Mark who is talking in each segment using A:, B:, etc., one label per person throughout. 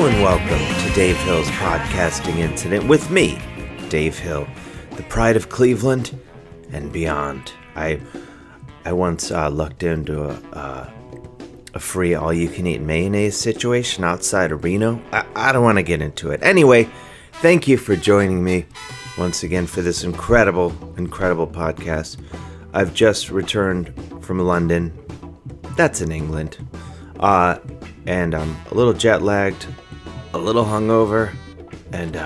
A: Hello and welcome to Dave Hill's podcasting incident with me, Dave Hill, the pride of Cleveland and beyond. I once lucked into a free all-you-can-eat mayonnaise situation outside of Reno. I don't want to get into it. Anyway, thank you for joining me once again for this incredible podcast. I've just returned from London. That's in England. And I'm a little jet-lagged, a little hungover, and,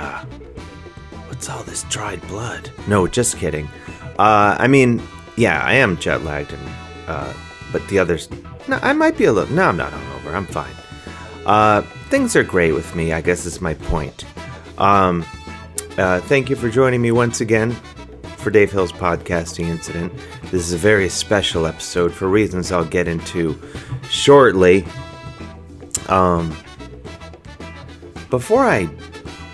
A: what's all this dried blood? No, just kidding. I am jet-lagged, and, but the others, no, I might be a little, no, I'm not hungover, I'm fine. Things are great with me, I guess is my point. Thank you for joining me once again for Dave Hill's podcasting incident. This is a very special episode for reasons I'll get into shortly. Before I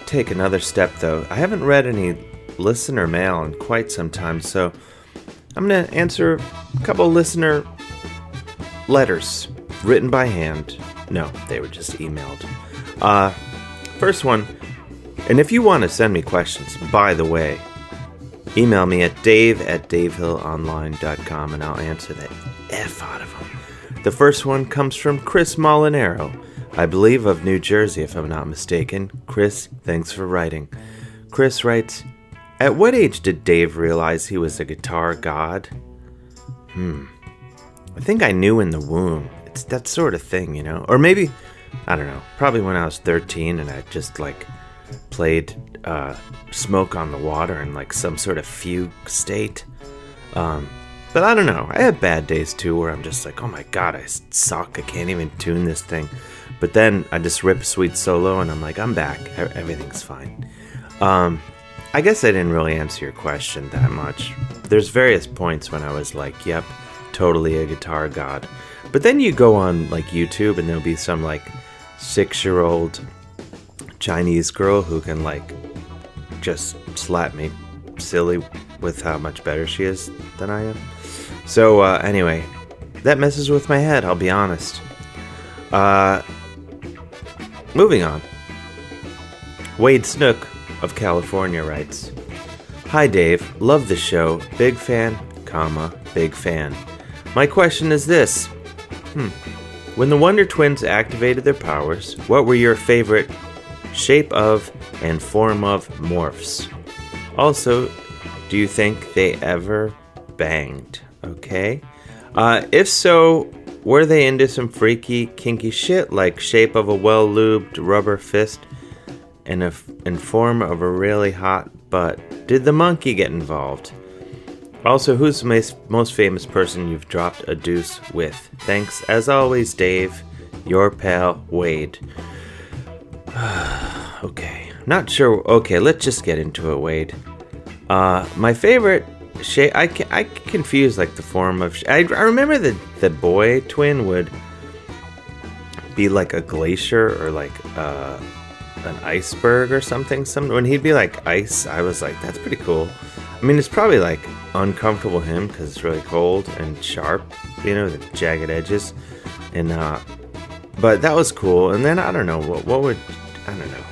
A: take another step, though, I haven't read any listener mail in quite some time, so I'm going to answer a couple listener letters written by hand. No, they were just emailed. First one, and if you want to send me questions, by the way, email me at dave@davehillonline.com and I'll answer the F out of them. The first one comes from Chris Molinaro, I believe of New Jersey, if I'm not mistaken. Chris, thanks for writing. Chris writes, at what age did Dave realize he was a guitar god? I think I knew in the womb. It's that sort of thing, you know? Or maybe, I don't know, probably when I was 13 and I just, played Smoke on the Water in, some sort of fugue state. But I don't know. I have bad days, too, where I'm just like, oh my god, I suck. I can't even tune this thing. But then I just rip a sweet solo, and I'm like, I'm back. Everything's fine. I guess I didn't really answer your question that much. There's various points when I was like, yep, totally a guitar god. But then you go on, YouTube, and there'll be some, 6-year-old Chinese girl who can, just slap me silly with how much better she is than I am. So, anyway, that messes with my head, I'll be honest. Moving on. Wade Snook of California writes, hi Dave, love the show, big fan, big fan. My question is this. When the Wonder Twins activated their powers, what were your favorite shape of and form of morphs? Also, do you think they ever banged? Okay. If so, were they into some freaky, kinky shit like shape of a well-lubed rubber fist and in form of a really hot butt? Did the monkey get involved? Also, who's the most famous person you've dropped a deuce with? Thanks, as always, Dave. Your pal, Wade. Okay. Not sure. Okay, let's just get into it, Wade. My favorite shape, I confuse the form of. I remember the boy twin would be like a glacier or an iceberg or something. When he'd be like ice, I was like, that's pretty cool. I mean, it's probably uncomfortable to him because it's really cold and sharp, the jagged edges, and but that was cool. And then I don't know what would, I don't know.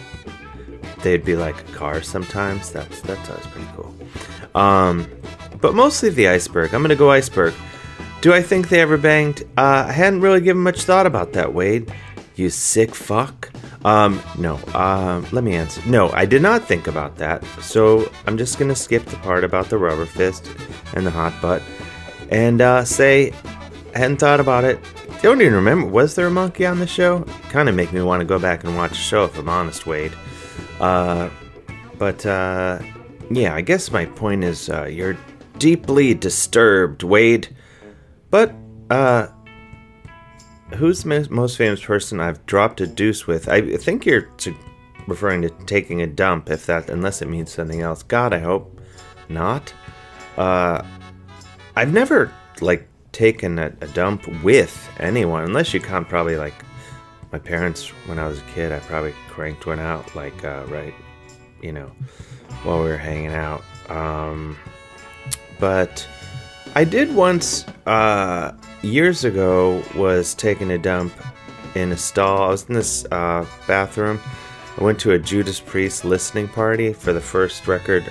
A: They'd be like a car sometimes. That's always pretty cool. But mostly the iceberg. I'm gonna go iceberg. Do I think they ever banged? I hadn't really given much thought about that, Wade. You sick fuck. No. Let me answer. No, I did not think about that. So I'm just gonna skip the part about the rubber fist and the hot butt, and say I hadn't thought about it. I don't even remember. Was there a monkey on the show? Kind of make me want to go back and watch the show, if I'm honest, Wade. Yeah, I guess my point is, you're deeply disturbed, Wade. But, who's the most famous person I've dropped a deuce with? I think you're referring to taking a dump, unless it means something else. God, I hope not. I've never, taken a dump with anyone, unless you count probably, my parents, when I was a kid, I probably cranked one out, right, while we were hanging out. But I did once, years ago, was taking a dump in a stall. I was in this bathroom. I went to a Judas Priest listening party for the first record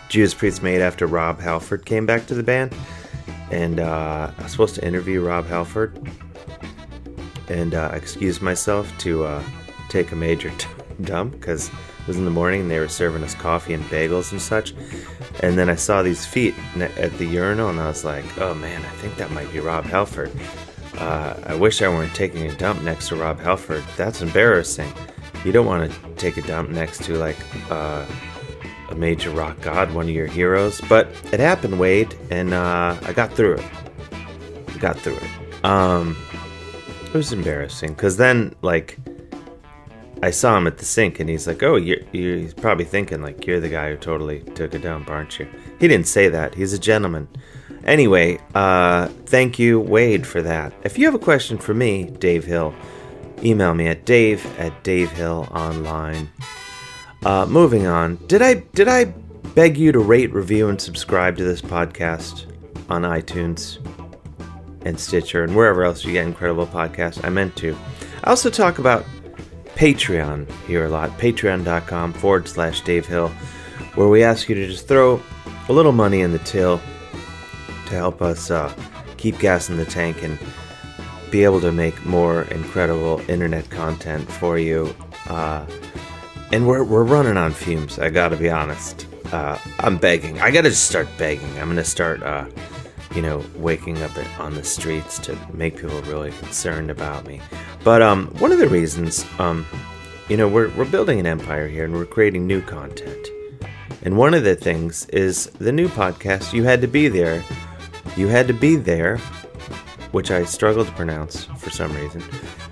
A: Judas Priest made after Rob Halford came back to the band. And I was supposed to interview Rob Halford. And I excused myself to take a major dump because it was in the morning and they were serving us coffee and bagels and such. And then I saw these feet at the urinal and I was like, oh man, I think that might be Rob Halford. I wish I weren't taking a dump next to Rob Halford. That's embarrassing. You don't want to take a dump next to like a major rock god, one of your heroes. But it happened, Wade, and I got through it. It was embarrassing because then like I saw him at the sink and he's like, oh, he's probably thinking like you're the guy who totally took a dump, aren't you? He didn't say that. He's a gentleman. Anyway, thank you, Wade, for that. If you have a question for me, Dave Hill, email me at dave@davehillonline. Moving on, did I beg you to rate, review, and subscribe to this podcast on iTunes and Stitcher and wherever else you get incredible podcasts? I meant to. I also talk about Patreon here a lot, patreon.com/Dave Hill, where we ask you to just throw a little money in the till to help us keep gas in the tank and be able to make more incredible internet content for you. And we're running on fumes, I gotta be honest. I'm begging. I gotta just start begging. I'm gonna start, waking up on the streets to make people really concerned about me. But one of the reasons, we're building an empire here and we're creating new content. And one of the things is the new podcast, You Had to Be There. You Had to Be There, which I struggle to pronounce for some reason.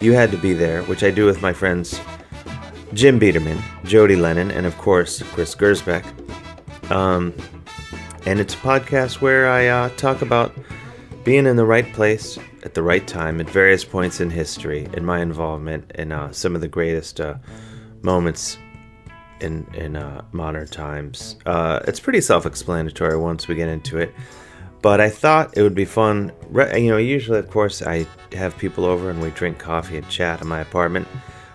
A: You Had to Be There, which I do with my friends Jim Biederman, Jodi, Lennon, and of course Chris Gersbeck. And it's a podcast where I talk about being in the right place at the right time at various points in history and my involvement in some of the greatest moments in modern times. It's pretty self-explanatory once we get into it. But I thought it would be fun. Usually, of course, I have people over and we drink coffee and chat in my apartment.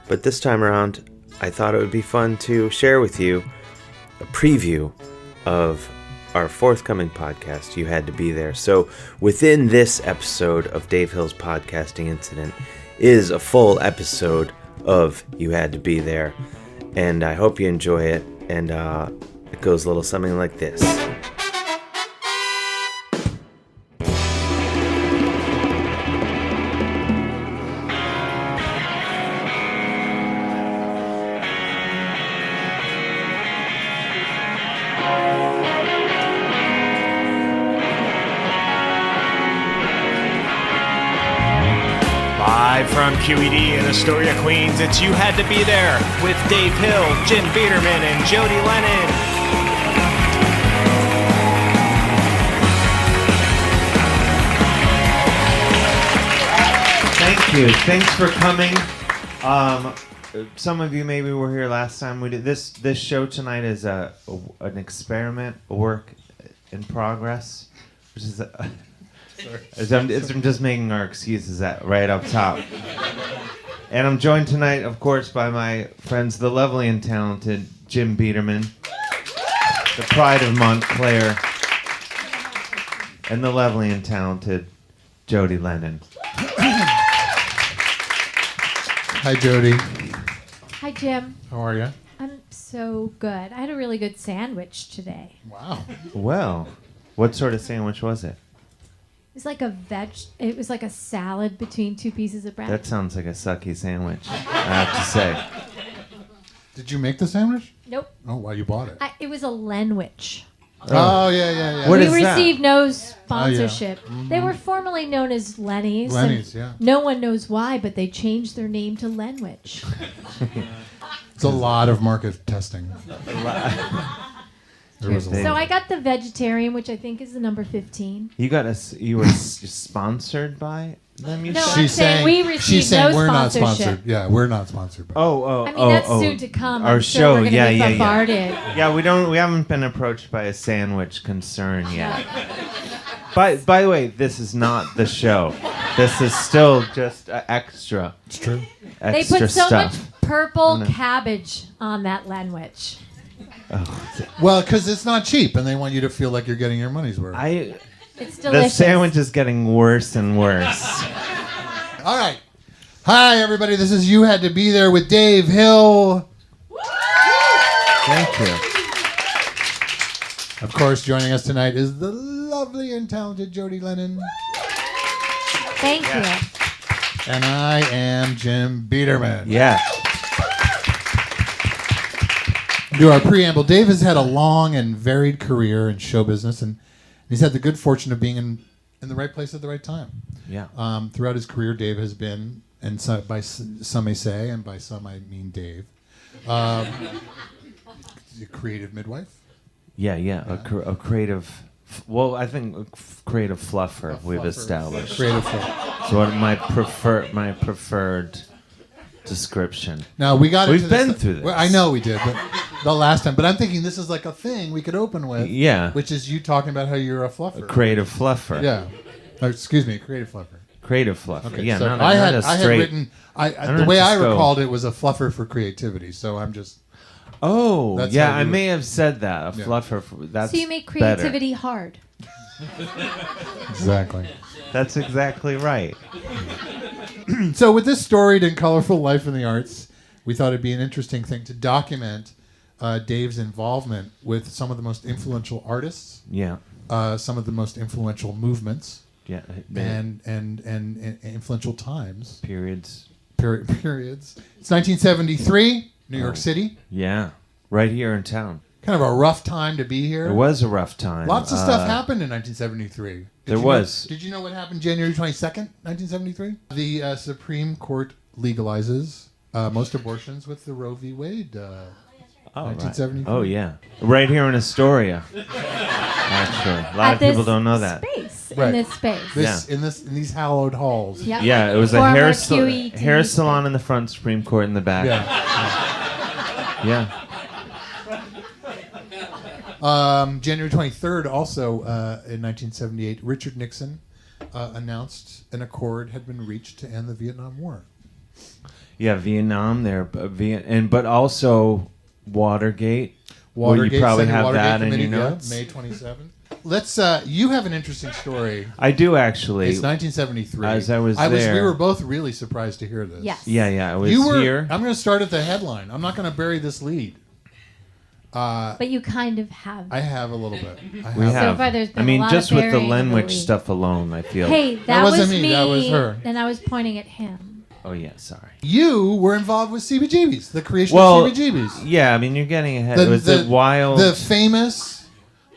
A: But this time around, I thought it would be fun to share with you a preview of our forthcoming podcast, You Had to Be There. So within this episode of Dave Hill's Podcasting Incident is a full episode of You Had to Be There. And I hope you enjoy it. And it goes a little something like this.
B: From Q.E.D. in Astoria, Queens, it's You Had to Be There with Dave Hill, Jim Biederman, and Jodi Lennon.
A: Thank you. Thanks for coming. Some of you maybe were here last time we did this. This show tonight is an experiment, a work in progress, which is I'm just making our excuses right up top. And I'm joined tonight, of course, by my friends, the lovely and talented Jim Biederman, the pride of Montclair, and the lovely and talented Jodi Lennon.
C: Hi, Jodi.
D: Hi, Jim.
C: How are you?
D: I'm so good. I had a really good sandwich today.
C: Wow.
A: Well, what sort of sandwich was it?
D: It was like a salad between two pieces of bread.
A: That sounds like a sucky sandwich, I have to say.
C: Did you make the sandwich?
D: Nope.
C: Oh, wow, you bought it.
D: It was a Lenwich.
C: Oh, yeah.
A: What
D: we
A: is that?
D: received no sponsorship.
C: Mm-hmm.
D: They were formerly known as Lenny's.
C: Lenny's, yeah.
D: No one knows why, but they changed their name to Lenwich.
C: It's a lot of market testing. There was a
D: So
C: lot.
D: I got the vegetarian, which I think is the number 15.
A: You were sponsored by them? You
D: No,
A: said?
D: I'm saying we received
C: she's saying
D: no
C: we're not
D: sponsorship.
C: sponsored. Yeah, we're not sponsored. By
D: I mean, that's soon to come.
A: Our
D: I'm
A: show,
D: sure we're gonna
A: yeah,
D: get
A: yeah.
D: bombarded.
A: Yeah, we haven't been approached by a sandwich concern yet. By the way, this is not the show. This is still just extra.
C: It's true.
D: They
A: Extra
D: put so
A: stuff.
D: much purple cabbage on that Lenwich.
C: Well, because it's not cheap, and they want you to feel like you're getting your money's worth.
D: It's
A: The
D: delicious.
A: sandwich is getting worse and worse.
C: All right. Hi, everybody. This is You Had to Be There with Dave Hill.
A: Thank you.
C: Of course, joining us tonight is the lovely and talented Jodi Lennon.
D: Thank you.
C: And I am Jim Biederman.
A: Yeah.
C: Do our preamble. Dave has had a long and varied career in show business, and he's had the good fortune of being in the right place at the right time.
A: Yeah.
C: Throughout his career, Dave has been, and by some may say, and by some I mean Dave, a creative midwife.
A: Yeah. A creative. Well, I think creative fluffer we've
C: fluffer.
A: established.
C: Creative fluffer.
A: So what my preferred description.
C: Now we got.
A: We've
C: into this-
A: been through this.
C: Well, I know we did, but the last time. But I'm thinking this is like a thing we could open with.
A: Yeah.
C: Which is you talking about how you're a fluffer.
A: Creative fluffer.
C: Yeah. Excuse me, creative fluffer.
A: Creative fluffer.
C: Okay.
A: Yeah.
C: So
A: not
C: I
A: a
C: had
A: straight.
C: written.
A: don't
C: The
A: have
C: way
A: to
C: I
A: go.
C: recalled it was a fluffer for creativity. So I'm just.
A: Oh,
C: That's
A: yeah.
C: how
A: I
C: you-
A: may have said that. A
C: Yeah.
A: fluffer. That's
D: So you make
A: better.
D: creativity hard.
C: Exactly.
A: That's exactly right.
C: So with this storied and colorful life in the arts, we thought it'd be an interesting thing to document Dave's involvement with some of the most influential artists,
A: Yeah.
C: some of the most influential movements,
A: Yeah.
C: and influential times,
A: Periods.
C: periods. It's 1973, New York City.
A: Yeah. Right here in town.
C: Kind of a rough time to be here.
A: It was a rough time.
C: Lots of stuff happened in 1973.
A: There
C: you
A: was.
C: Did you know what happened January 22nd, 1973? The Supreme Court legalizes most abortions with the Roe v. Wade.
A: Oh,
C: 1973.
A: right. Oh, yeah. Right here in Astoria. Actually. A lot
D: At
A: of people
D: this
A: don't know that.
D: Space.
C: Right.
D: In this space.
C: In these hallowed halls.
D: Yep.
A: Yeah, it was a
D: Former
A: hair,
D: QED
A: hair salon in the front, Supreme Court in the back.
C: Yeah.
A: Yeah.
C: January 23rd, also in 1978, Richard Nixon announced an accord had been reached to end the Vietnam War.
A: Yeah, Vietnam there, but also Watergate. Well, you
C: Watergate,
A: probably
C: Senate
A: have
C: Watergate
A: that in
C: Committee,
A: your notes.
C: May 27th. Let's. You have an interesting story.
A: I do actually.
C: It's 1973.
A: As I was there.
C: We were both really surprised to hear this.
D: Yes.
A: Yeah, I was
C: You were.
A: here.
C: I'm going to start at the headline. I'm not going to bury this lead.
D: But you kind of have.
C: I have a little bit.
A: We have.
D: So far, there's been
A: I mean,
D: a lot
A: just
D: of
A: with the
D: burying of the
A: Lenwich
D: lead.
A: stuff alone, I feel.
D: Hey, that
C: wasn't
D: was
C: me,
D: me.
C: that was her.
D: And I was pointing at him.
A: Oh yeah, sorry.
C: You were involved with CBGBs, the creation
A: Well,
C: of CBGBs.
A: yeah. I mean, you're getting ahead. It was the wild.
C: The famous,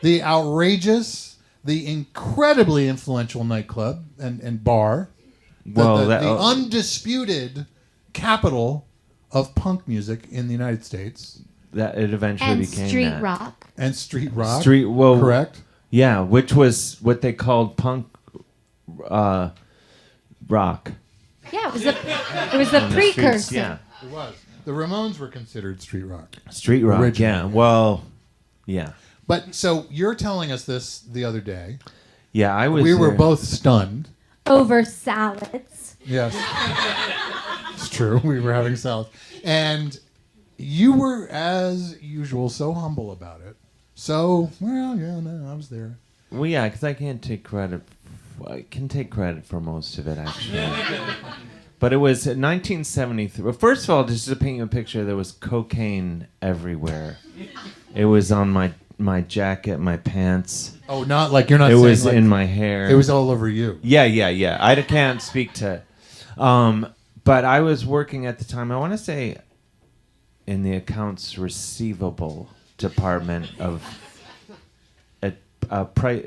C: the outrageous, the incredibly influential nightclub and bar.
A: Well,
C: the undisputed capital of punk music in the United States.
A: that it eventually
D: And
A: became
D: street
A: that.
D: rock.
C: And street rock. Correct.
A: Yeah, which was what they called punk rock.
D: Yeah, it was the
A: on the streets,
D: precursor.
A: Yeah,
C: It was. The Ramones were considered street rock.
A: street rock.
C: Originally.
A: Yeah, well, yeah,
C: But so you're telling us this the other day.
A: yeah. I was.
C: We were
A: there.
C: both stunned.
D: Over salads.
C: Yes. It's true. We were having salad. And you were, as usual, so humble about it. So, well, yeah, no, I was there.
A: Well, yeah, because I can't take credit. I can take credit for most of it, actually. But it was 1973. Well, first of all, just to paint you a picture, there was cocaine everywhere. It was on my jacket, my pants.
C: Oh, not like you're not
A: It
C: saying
A: was
C: like,
A: in my hair.
C: it was all over you.
A: Yeah. I can't speak to. But I was working at the time. I want to say in the accounts receivable department of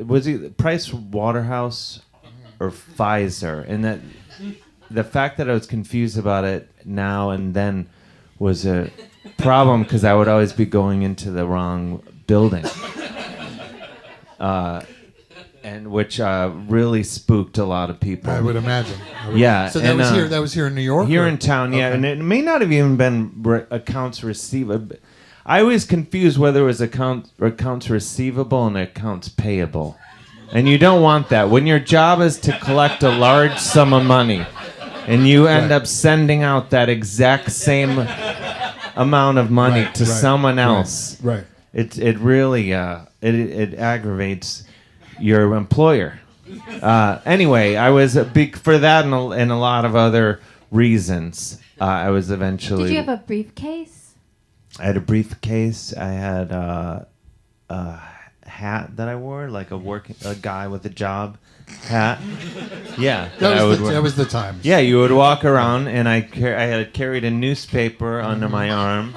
A: was it Price Waterhouse or Pfizer, and that the fact that I was confused about it now and then was a problem because I would always be going into the wrong building. And which really spooked a lot of people.
C: I would imagine.
A: Yeah,
C: So that
A: and,
C: was here. That was here in New York.
A: Here
C: or-
A: in town, yeah,
C: Okay.
A: and it may not have even been accounts receivable. I was confused whether it was accounts receivable and accounts payable.
E: And you don't want that. When your job is to collect a large sum of money and you end up sending out that exact same amount of money to someone else, it really it aggravates your employer. Anyway, I was a big for that and a lot of other reasons. I was eventually.
D: Did you have a briefcase?
E: I had a briefcase. I had a hat that I wore, like a guy with a job hat. Yeah,
C: that was the time.
E: Yeah, you would walk around, and I had carried a newspaper under my arm.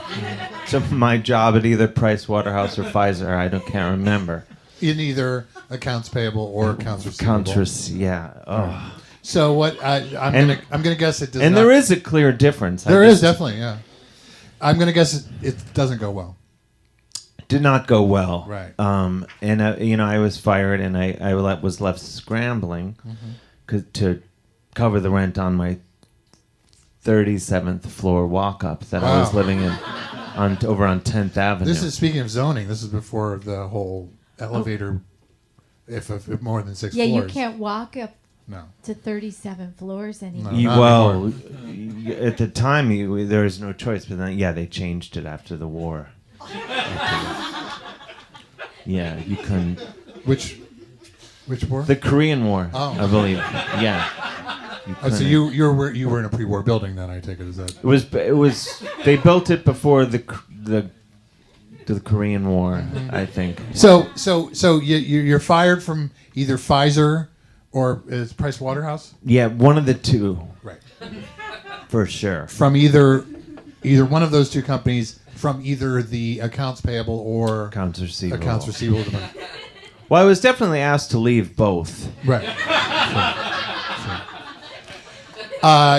E: So my job at either Price Waterhouse or Pfizer, can't remember.
C: In either accounts payable or accounts receivable.
E: Yeah. Oh.
C: So what? I'm gonna guess it does.
E: And there is a clear difference.
C: There is definitely, yeah. I'm gonna guess it doesn't go well.
E: Did not go well.
C: Right.
E: And I was fired, and I was left scrambling to cover the rent on my 37th floor walk-up that I was living in over on 10th Avenue.
C: This is, speaking of zoning, this is before the whole elevator, if more than 6 floors.
D: Yeah, you can't walk up
C: No.
D: to 37 floors anymore.
C: No,
E: at the time, there was no choice. But then, they changed it after the war. Yeah, you couldn't.
C: Which war?
E: The Korean War, I believe. Yeah.
C: So you were in a pre-war building then? I take it as that.
E: It was. They built it before the Korean War, I think.
C: So you're fired from either Pfizer or is Price Waterhouse?
E: Yeah, one of the two.
C: Right.
E: For sure.
C: From either one of those two companies, from either the accounts payable or
E: accounts receivable.
C: Department.
E: Well, I was definitely asked to leave both.
C: Right. Sure.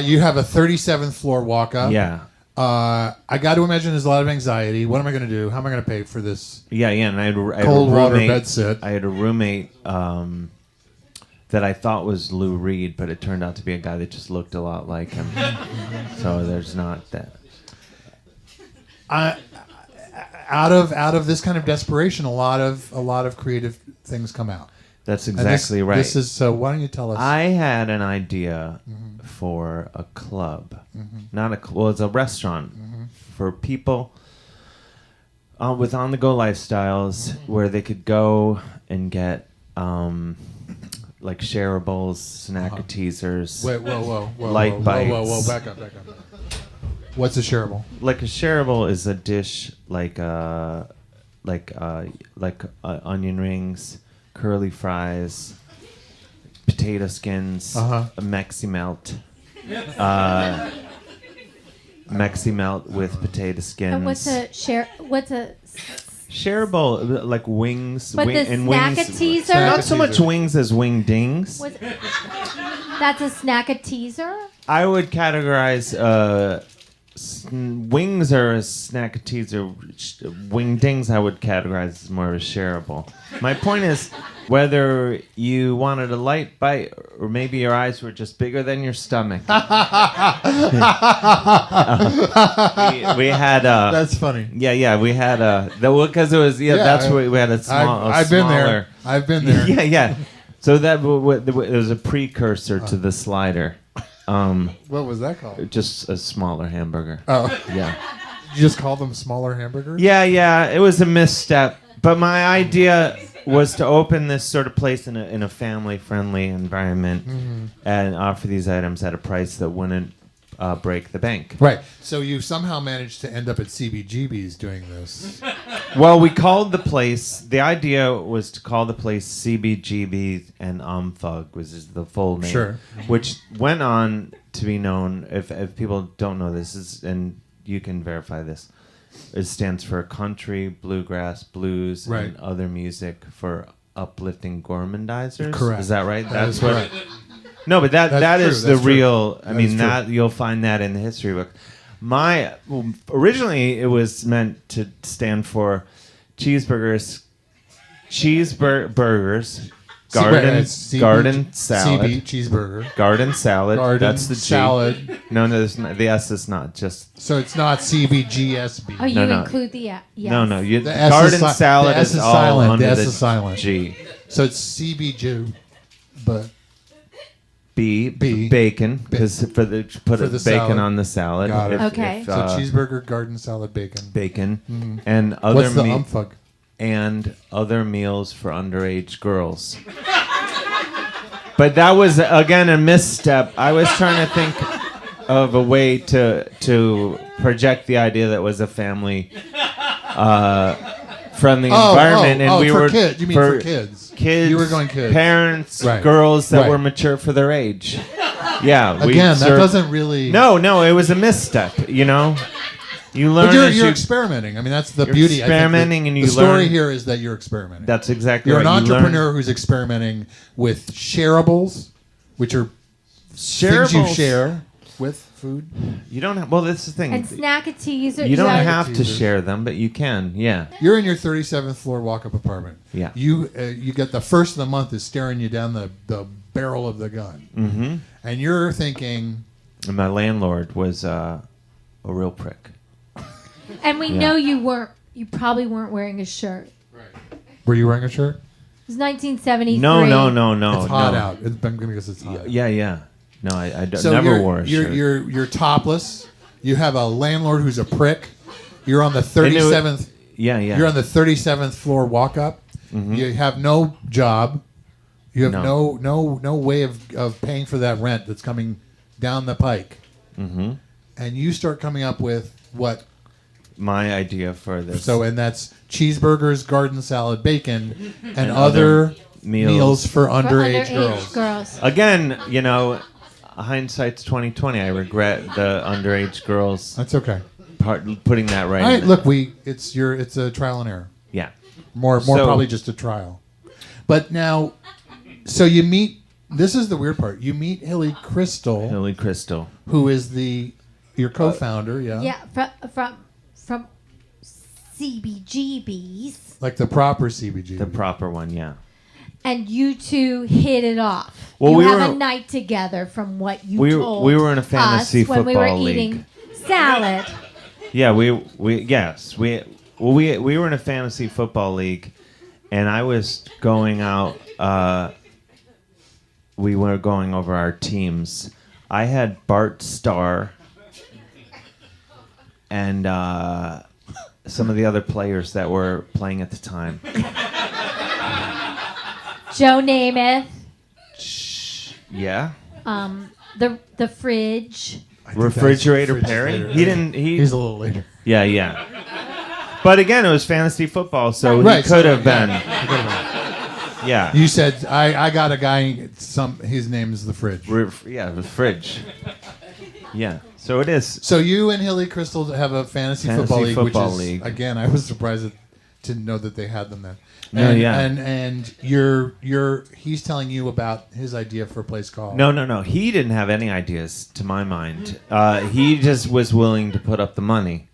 C: You have a 37th floor walk-up.
E: Yeah.
C: I got to imagine there's a lot of anxiety. What am I going to do? How am I going to pay for this?
E: Yeah, and I had a
C: cold water
E: roommate,
C: bed sit.
E: I had a roommate that I thought was Lou Reed, but it turned out to be a guy that just looked a lot like him. So there's not that.
C: Out of this kind of desperation, a lot of creative things come out.
E: That's exactly right.
C: This is so. Why don't you tell us?
E: I had an idea for a club, it's a restaurant for people with on-the-go lifestyles where they could go and get like shareables, snack teasers,
C: whoa,
E: light bites.
C: Whoa, back up. What's a shareable?
E: Like a shareable is a dish like onion rings, curly fries, potato skins, a Mexi Melt. Mexi Melt with potato skins.
D: And what's a
E: shareable? Like wings.
D: But the snack-a-teaser?
E: Not so much wings as wing-dings.
D: That's a snack-a-teaser?
E: I would categorize wings are a snack-a-teaser. Wing-dings I would categorize as more of a shareable. My point is whether you wanted a light bite or maybe your eyes were just bigger than your stomach. We had
C: that's funny.
E: Yeah, we had because it was that's what we had a small.
C: I've been there. I've been there.
E: Yeah. So that it was a precursor to the slider.
C: What was that called?
E: Just a smaller hamburger.
C: Oh.
E: Yeah.
C: You just call them smaller hamburgers?
E: Yeah. It was a misstep. But my idea was to open this sort of place in a family-friendly environment and offer these items at a price that wouldn't break the bank.
C: Right. So you somehow managed to end up at CBGB's doing this.
E: Well, we called the place. The idea was to call the place CBGB and Omfug, which is the full name.
C: Sure.
E: Which went on to be known. If people don't know this, and you can verify this, it stands for country, bluegrass, blues, and other music for uplifting gourmandizers.
C: Correct.
E: Is that right?
C: That's what.
E: No, but that is the real.
C: True.
E: I mean, that you'll find that in the history book. Originally it was meant to stand for cheeseburgers, garden salad,
C: CB cheeseburger,
E: garden salad. That's the G.
C: salad.
E: No, the S is not just.
C: So it's not CBGSB.
D: Oh, you include the yes.
E: No.
C: The
E: Garden salad
C: the S
E: is
C: is
E: all
C: silent.
E: under
C: The S
E: the
C: is silent.
E: G.
C: So it's CBG, but
E: bacon because put the bacon
C: salad.
E: on the salad.
C: Got it.
D: Okay.
C: So cheeseburger, garden salad, bacon.
E: And other
C: What's the umfug?
E: and other meals for underage girls. But that was again a misstep. I was trying to think of a way to project the idea that was a family friendly environment, and we
C: for
E: were
C: kids. You mean for kids?
E: Kids,
C: you were going kids.
E: Parents,
C: Right.
E: girls that
C: Right.
E: were mature for their age. Yeah,
C: Again, that doesn't really.
E: No, it was a misstep. You know, you learn.
C: But
E: as
C: you're
E: you-
C: experimenting. I mean, that's the
E: You're
C: beauty.
E: experimenting,
C: I think
E: and you
C: the story
E: learn-
C: here is that you're experimenting.
E: That's exactly
C: You're
E: right.
C: an
E: You learn-
C: entrepreneur who's experimenting with shareables, which are things you
E: Shareables.
C: share with food.
E: You don't have. Well, that's the thing.
D: And snackatees.
E: You don't
D: yeah.
E: have to
C: Teasers.
E: share them, but you can. Yeah.
C: You're in your 37th floor walk-up apartment.
E: Yeah.
C: You get the first of the month is staring you down the barrel of the gun,
E: Mm-hmm.
C: and you're thinking,
E: And my landlord was a real prick.
D: And we
E: Yeah.
D: know you probably weren't wearing a shirt.
C: "Were you wearing a shirt?
D: It was 1973.
E: No.
C: It's hot
E: no.
C: out. It's been because it's hot.
E: Yeah. No, I
C: So
E: never
C: you're,
E: wore a
C: you're,
E: shirt.
C: You're topless. You have a landlord who's a prick. You're on the 37th.
E: Yeah.
C: You're on the 37th floor walk up.
E: Mm-hmm.
C: You have no job. You have
E: No.
C: no way of paying for that rent that's coming down the pike.
E: Mm-hmm.
C: And you start coming up with what?
E: My idea for this.
C: So, and that's cheeseburgers, garden salad, bacon, and
E: other
C: other
E: meals.
C: meals for underage
D: underage
C: girls.
E: Again, hindsight's 2020. I regret the underage girls
C: That's okay.
E: putting that right.
C: All right,
E: in.
C: look, it's a trial and error.
E: Yeah.
C: More
E: So-
C: probably just a trial. But now, so you meet. This is the weird part. You meet Hilly Crystal,
E: Hilly Crystal.
C: who is your co-founder.
D: Yeah, from CBGBs.
C: Like the proper CBG.
E: The proper one, yeah.
D: And you two hit it off.
E: Well,
D: you
E: we
D: have
E: were-
D: a night together from what you
E: We-
D: told
E: we were in a fantasy
D: us when we were
E: football league.
D: eating salad.
E: Yeah, we were in a fantasy football league, and I was going out. We were going over our teams. I had Bart Starr and some of the other players that were playing at the time.
D: Joe Namath,
E: Yeah,
D: the fridge.
C: I think
E: Refrigerator
C: that's
E: Perry.
C: later.
E: He didn't.
C: He's a little later.
E: Yeah. But again, it was fantasy football, so
C: Right,
E: he could have
C: yeah.
E: been. Yeah.
C: You said I got a guy. His name is the fridge.
E: The fridge. Yeah. So it is.
C: So you and Hilly Crystal have a fantasy football league,
E: football
C: which is
E: league.
C: again, I was surprised to know that they had them then.
E: No,
C: And,
E: yeah.
C: and he's telling you about his idea for a place called.
E: No. He didn't have any ideas, to my mind. He just was willing to put up the money.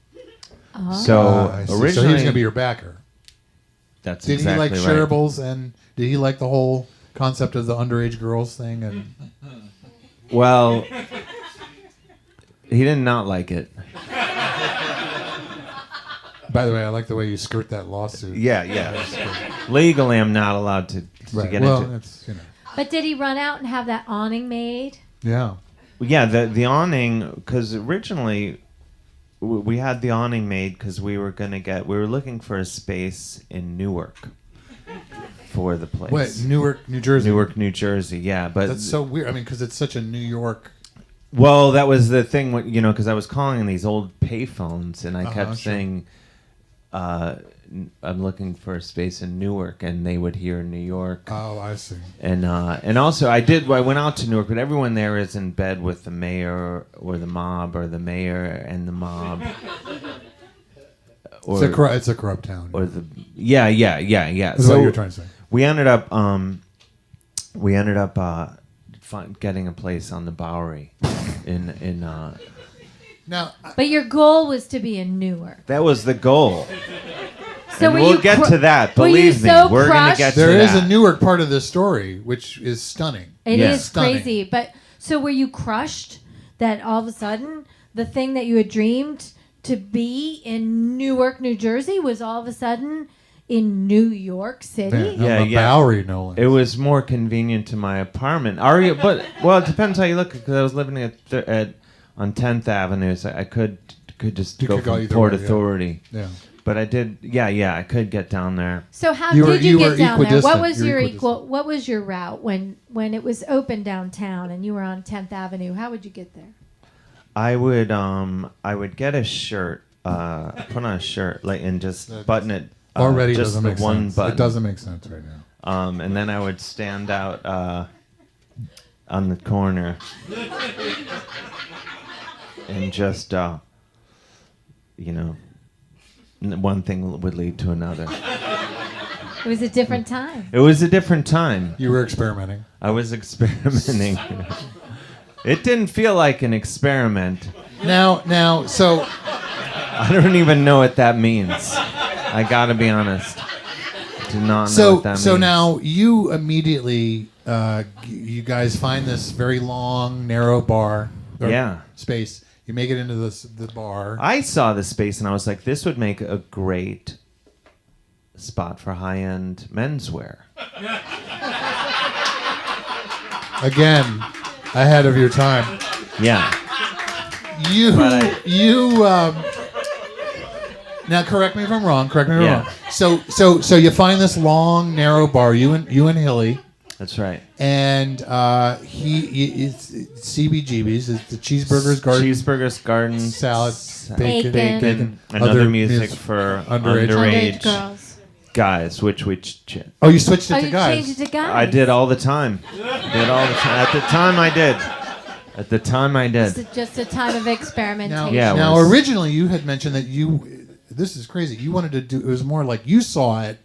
E: So
C: I see.
E: originally,
C: So he was going to be your backer.
E: that's
C: Did
E: exactly
C: he like
E: right.
C: shareables, and did he like the whole concept of the underage girls thing? And
E: Well, he did not like it.
C: by the way, I like the way you skirt that lawsuit.
E: Yeah. Legally, I'm not allowed to
C: Right.
E: get
C: Well,
E: into.
C: it's
D: But did he run out and have that awning made?
C: yeah.
E: Yeah, the awning, because originally we had the awning made because we were looking for a space in Newark for the place.
C: What, Newark, New Jersey?
E: Newark, New Jersey. Yeah, but
C: That's so weird. I mean, because it's such a New York.
E: well, that was the thing. Because I was calling these old payphones, and I kept
C: sure.
E: saying, "I'm looking for a space in Newark," and they would hear New York.
C: Oh, I see.
E: And also I went out to Newark, but everyone there is in bed with the mayor or the mob or the mayor and the mob.
C: It's a corrupt town.
E: Or the yeah.
C: That's what you're trying to say.
E: we ended up getting a place on the Bowery in
C: Now,
D: But your goal was to be in Newark.
E: that was the goal.
D: So
E: And
D: were
E: we'll
D: you
E: get to that.
D: were you
E: Believe me,
D: so
E: we're gonna
D: crushed?
E: get to
C: there is
E: that.
C: a Newark part of this story, which is stunning.
D: It
E: Yeah.
D: is
C: Stunning.
D: crazy. But so were you crushed that all of a sudden the thing that you had dreamed to be in Newark, New Jersey was all of a sudden in New York City?
C: Yeah. Bowery, Nolan.
E: It was more convenient to my apartment. Well, it depends how you look, because I was living on 10th Avenue, so I could just go from Port Authority.
C: Yeah.
E: But I did, I could get down there.
D: So how did you get down there? What was
C: equidistant.
D: What was your route when it was open downtown and you were on 10th Avenue? How would you get there?
E: I would get a shirt, put on a shirt, and just button it.
C: Already
E: just
C: doesn't make
E: one
C: sense.
E: button.
C: It doesn't make sense right now.
E: And then I would stand out on the corner and just, one thing would lead to another.
D: It was a different time.
E: It was a different time.
C: You were experimenting.
E: I was experimenting. It didn't feel like an experiment.
C: Now, so
E: I don't even know what that means. I gotta be honest. Do not know what that means.
C: So now you immediately, you guys find this very long, narrow bar. Space. You make it into the bar.
E: I saw the space and I was like, this would make a great spot for high-end menswear.
C: Again, ahead of your time.
E: Yeah.
C: Now correct me if I'm wrong. Wrong. So you find this long, narrow bar. You and Hilly.
E: That's right.
C: And it's CBGB's. It's the Cheeseburgers Garden
E: Salad,
C: bacon,
E: and other music for underage
D: girls.
E: Guys, which
C: oh, you switched it to guys.
D: Changed it to guys.
E: I did all the time. At the time I did.
D: It's just a time of experimentation.
C: Now originally you had mentioned that this is crazy. You wanted to do, it was more like you saw it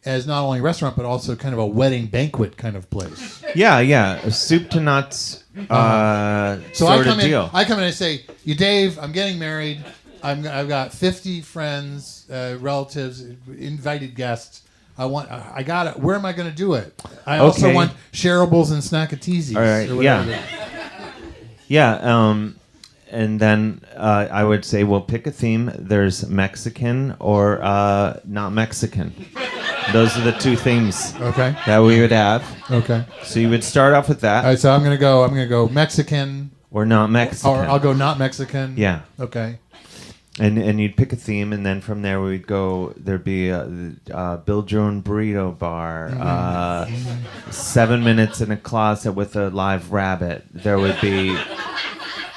C: as not only a restaurant, but also kind of a wedding banquet kind of place.
E: Yeah. A soup to nuts
C: so
E: sort of deal.
C: I come in and I say, Dave, I'm getting married. I've got 50 friends, relatives, invited guests. I got it. Where am I going to do it? I also want shareables and snackateasies.
E: All right. Yeah. And then I would say, well, pick a theme. There's Mexican or not Mexican. Those are the two themes that we would have.
C: Okay.
E: So you would start off with that.
C: All right, so I'm gonna go Mexican
E: or not Mexican.
C: Or I'll go not Mexican.
E: Yeah.
C: Okay.
E: And you'd pick a theme, and then from there we'd go. There'd be build your own burrito bar, 7 minutes in a closet with a live rabbit. There would be.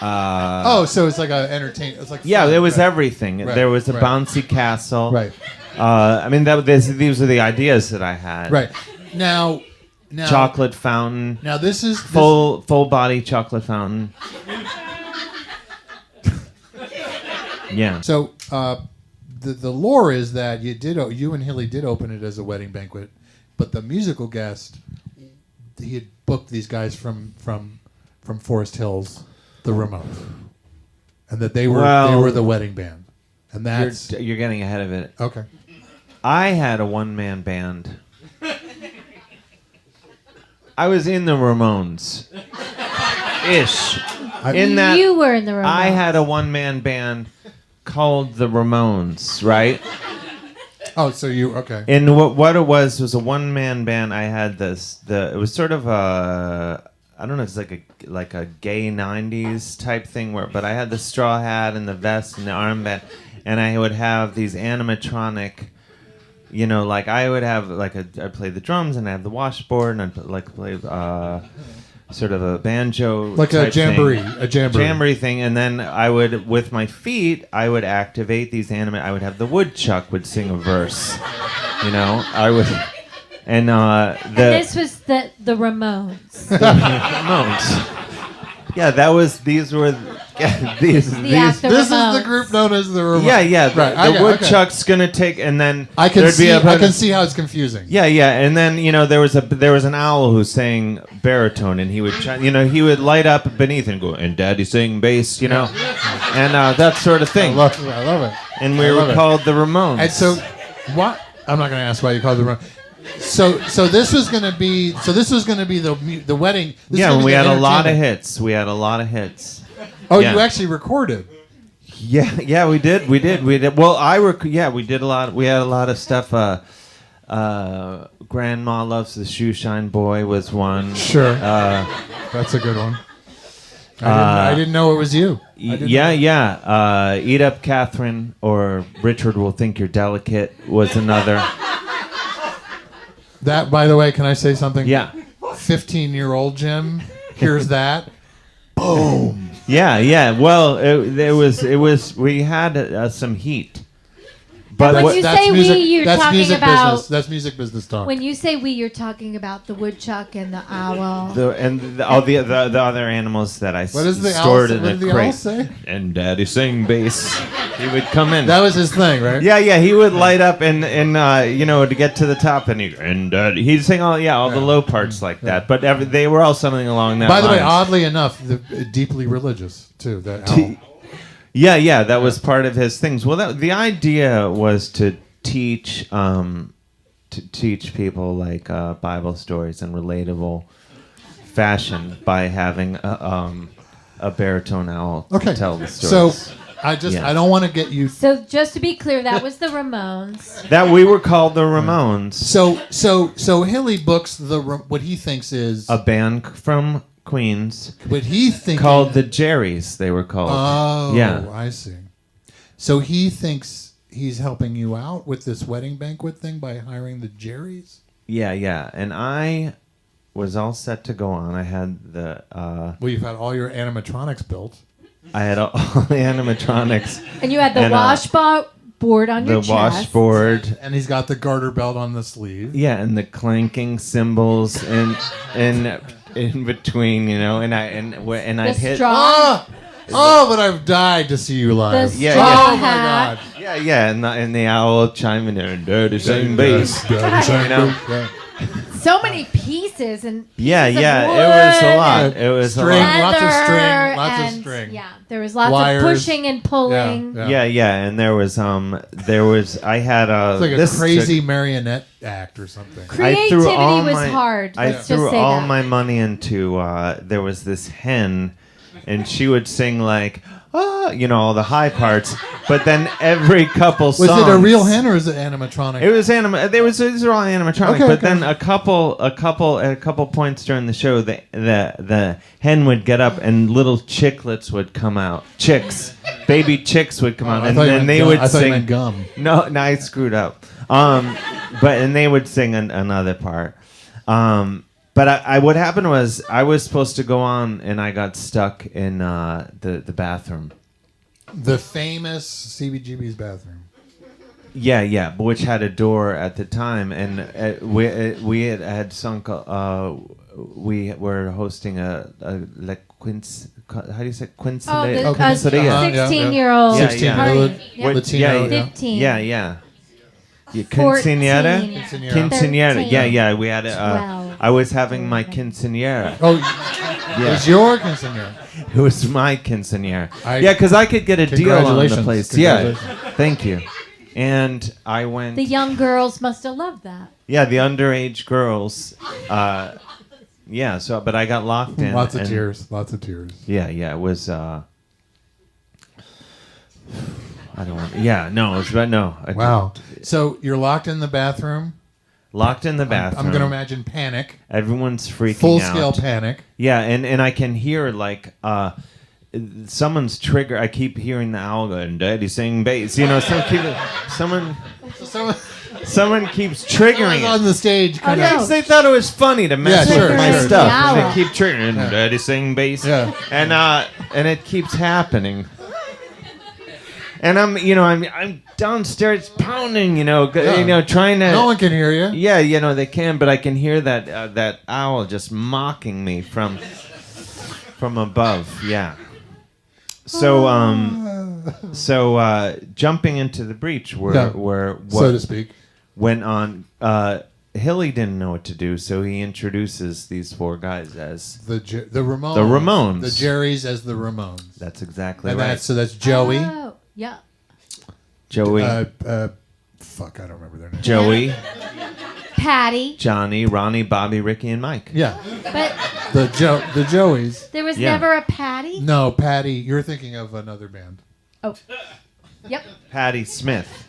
C: So it's like a entertainment. It's like fun,
E: there was everything.
C: Right,
E: there was a bouncy castle.
C: Right.
E: These are the ideas that I had.
C: Right. Now
E: chocolate fountain.
C: Now this is
E: full body chocolate fountain. Yeah.
C: So the lore is that you and Hilly did open it as a wedding banquet, but the musical guest, he had booked these guys from Forest Hills, the Ramones, and that they were the wedding band, and that's
E: you're getting ahead of it.
C: Okay.
E: I had a one-man band. I was in the Ramones. Ish.
D: You were in the Ramones.
E: I had a one-man band called the Ramones, right?
C: Oh, so okay.
E: And what it was a one-man band. I had it was sort of I don't know, it's like a gay 90s type thing but I had the straw hat and the vest and the armband, and I would have these animatronic, I would have I'd play the drums and I have the washboard and I'd play sort of a banjo,
C: like a jamboree
E: thing, and then I would, with my feet, I would activate these I would have the woodchuck would sing a verse, I would, and
D: this was the Ramones.
E: The Ramones. Yeah, these were this is
C: the group known as the Ramones.
E: Yeah.
C: Right.
E: The woodchuck's gonna take, and then
C: I can see how it's confusing.
E: Yeah, and then there was an owl who sang baritone, and he would he would light up beneath and go, and Daddy sang bass, and that sort of thing.
C: I love it.
E: And we were called the Ramones.
C: And so, what? I'm not going to ask why you called it the Ramones. So this was going to be the wedding.
E: And we had a lot of hits.
C: Oh, you actually recorded.
E: Yeah, we did. Well, we did a lot. We had a lot of stuff. Grandma Loves the Shoeshine Boy was one.
C: Sure. That's a good one. I didn't know it was you.
E: Yeah. Eat Up Catherine or Richard Will Think You're Delicate was another.
C: That, by the way, can I say something?
E: Yeah.
C: 15-year-old Jim hears that. Boom.
E: Yeah. Well, it was. We had some heat.
D: But when you say we, you're talking about...
C: business. That's music business talk.
D: When you say we, you're talking about the woodchuck and the owl.
E: All the other animals that I stored in a crate.
C: Owl say?
E: And Daddy sang bass. He would come in.
C: That was his thing, right?
E: Yeah. He would light up and to get to the top, and he'd sing all the low parts like that. But they were all something along that.
C: By the way,
E: lines.
C: oddly enough, deeply religious too. That owl.
E: Yeah, that was part of his things. Well, the idea was to teach people like Bible stories in relatable fashion by having a baritone owl tell the stories.
C: So I don't want to get you.
D: So just to be clear, that was the Ramones.
E: That we were called the Ramones.
C: So Hilly books what he thinks is
E: a band from Queens.
C: What he thinks
E: called the Jerrys. They were called.
C: Oh,
E: yeah.
C: I see. So he thinks he's helping you out with this wedding banquet thing by hiring the Jerrys.
E: Yeah, and I was all set to go on. I had the.
C: Well, you've had all your animatronics built.
E: I had all the animatronics.
D: And you had the washboard on your chest.
E: The washboard.
C: And he's got the garter belt on the sleeve.
E: Yeah, and the clanking cymbals in between, and I'd hit.
D: Straw.
C: But I've died to see you live.
D: The straw hat.
E: My God. Yeah, and the owl chiming in and dirty same bass.
D: So many pieces and
E: yeah,
D: of
E: it
D: wood
E: was a lot. It was
C: string,
E: a lot.
C: lots of string.
D: Yeah, there was lots
C: Wires.
D: of pushing and pulling.
E: Yeah, and there was I had
C: it's like a crazy marionette act or something.
D: Creativity was hard.
E: I
D: Let's
E: threw
D: just say
E: all
D: that.
E: my money into. There was this hen, and she would sing like. All the high parts, but then every couple songs.
C: Was it a real hen or is it animatronic?
E: It was These are all animatronic, but then a couple points during the show, the hen would get up and little chicklets would come out. Baby chicks would come out, and then they would sing.
C: You meant gum.
E: No, I screwed up. And they would sing another part. But what happened was I was supposed to go on, and I got stuck in the bathroom.
C: The famous CBGB's bathroom.
E: Yeah, which had a door at the time, and we had sunk. We were hosting a how do you say quinceañera?
D: Oh, the 16-year-old.
C: 16-year-old Latino.
D: 15.
E: Yeah. Quinceañera?
C: 13.
E: Yeah. We had I was having my quinceañera.
C: Oh, it was your quinceañera.
E: It was my quinceañera. Because I could get a deal on the place. Yeah, thank you. And I went.
D: The young girls must have loved that.
E: Yeah, the underage girls. But I got locked in.
C: Lots of tears.
E: Yeah, it was. I don't want. Yeah, no, it was. No.
C: Wow. So you're locked in the bathroom.
E: Locked in the bathroom.
C: I'm going to imagine panic.
E: Everyone's freaking out.
C: Full-scale panic.
E: Yeah, and I can hear like someone's trigger. I keep hearing the owl go, and Daddy sing bass. Someone keeps triggering it.
C: On the stage.
E: They thought it was funny to mess with my stuff. And they keep triggering, and Daddy sing bass.
C: Yeah.
E: And it keeps happening. And I'm downstairs pounding, trying to.
C: No one can hear you.
E: Yeah, they can, but I can hear that owl just mocking me from above. Yeah. So jumping into the breach where what,
C: so to speak,
E: went on. Hilly didn't know what to do, so he introduces these four guys as
C: the Ramones.
E: The Ramones.
C: The Jerrys as the Ramones.
E: That's exactly
C: and
E: right.
C: So that's Joey.
D: Oh, yeah.
E: Joey.
C: Fuck, I don't remember their name.
E: Joey.
D: Patty.
E: Johnny, Ronnie, Bobby, Ricky, and Mike.
C: Yeah.
D: But
C: the Joeys.
D: there was never a Patty?
C: No, Patty. You're thinking of another band.
D: Oh. Yep.
E: Patty Smith.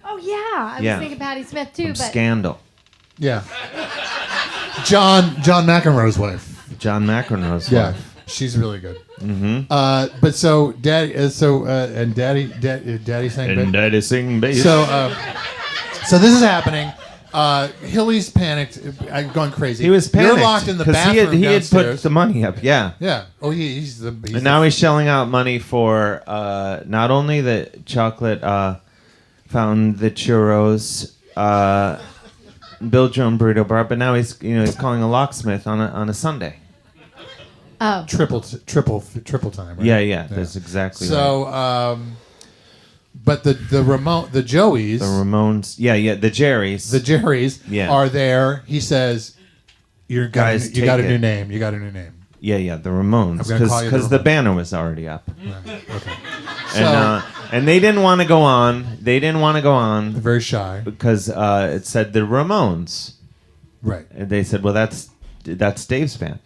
D: Oh yeah, I
E: Yeah.
D: was thinking Patti Smith too,
E: From
D: but
E: Scandal.
C: Yeah. John McEnroe's wife.
E: John McEnroe's
C: Yeah,
E: wife.
C: she's really good. Mm-hmm. But so daddy, and daddy sang.
E: And Daddy sing bass.
C: So this is happening. Hilly's panicked, going crazy.
E: he was panicked.
C: You're locked in the
E: 'cause
C: bathroom
E: he had put
C: downstairs.
E: the money up. Yeah.
C: Yeah. Oh, he's the.
E: And now he's shelling out money for not only the chocolate fountain, the churros, Bill Jones burrito bar, but now he's calling a locksmith on a Sunday.
D: oh,
C: triple time. Right?
E: Yeah, that's exactly right.
C: So, but the Joeys,
E: The Ramones, the Jerrys, Yeah.
C: are there. He says, "You got
E: Guys,
C: you got a
E: take
C: new
E: it.
C: name. You got a new name."
E: the Ramones,
C: I'm gonna call you the
E: because the
C: Ramones.
E: banner was already up,
C: Right. Okay.
E: and they didn't want to go on. They didn't want to go on
C: Very shy.
E: because it said the Ramones.
C: Right.
E: And they said, "Well, that's Dave's band."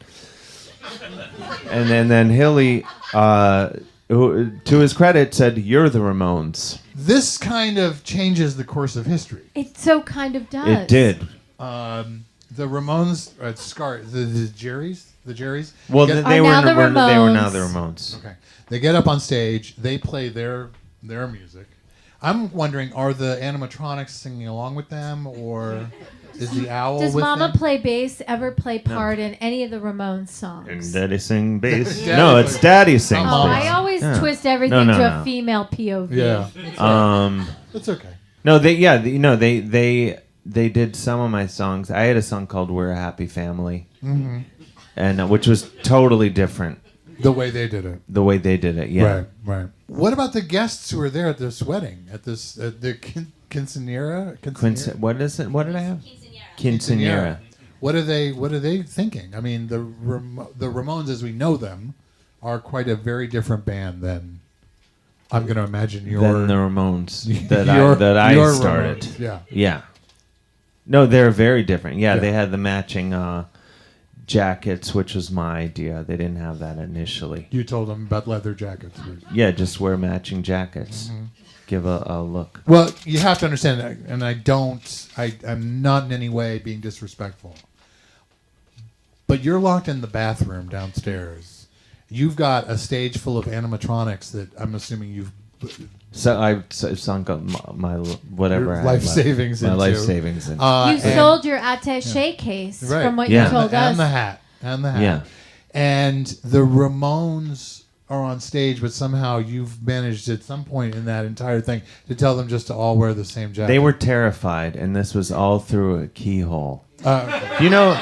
E: And then Hilly, who, to his credit, said, "You're the Ramones."
C: This kind of changes the course of history.
D: it so kind of does.
E: It did.
C: The Ramones, the Jerrys.
E: Well,
C: get-
E: they
D: Are
E: were
D: now the
E: they were now
D: Ramones.
E: the Ramones.
C: Okay. They get up on stage. They play their music. I'm wondering, are the animatronics singing along with them, or is the owl
D: Does
C: with
D: Mama
C: them?
D: play bass ever play part in any of the Ramones songs?
E: And Daddy sing bass.
C: Daddy
E: No, it's
C: plays-
E: Daddy sings
C: Oh,
D: Oh,
E: bass.
D: I always
E: Yeah.
D: twist everything
E: No,
D: to
E: no.
D: a female POV.
C: Yeah. It's okay.
E: No, they did some of my songs. I had a song called "We're a Happy Family," and which was totally different
C: The way they did it.
E: the way they did it. Yeah.
C: Right. What about the guests who were there at this wedding? At the quinceanera?
E: What is it? What did I have? Quinceanera.
C: What are they thinking? I mean, the Ramones, as we know them, are quite a very different band than I'm going to imagine
E: Than the Ramones that
C: your
E: I started.
C: Ramones. Yeah.
E: Yeah. No, they're very different. Yeah,
C: Yeah.
E: they had the matching jackets, which was my idea. They didn't have that initially.
C: You told them about leather jackets.
E: Yeah, just wear matching jackets. Give a look.
C: Well, you have to understand that, and I'm not in any way being disrespectful. But you're locked in the bathroom downstairs. You've got a stage full of animatronics that I'm assuming you've
E: So I sunk up my whatever
C: your
E: I had
C: life
E: left.
C: savings
E: My
C: into.
E: life savings. In.
D: You
C: and-
D: sold your attaché case
C: Right.
D: from what
E: Yeah.
D: you told us.
C: and the hat.
E: Yeah.
C: And the Ramones are on stage, but somehow you've managed at some point in that entire thing to tell them just to all wear the same jacket.
E: They were terrified, and this was all through a keyhole. You know,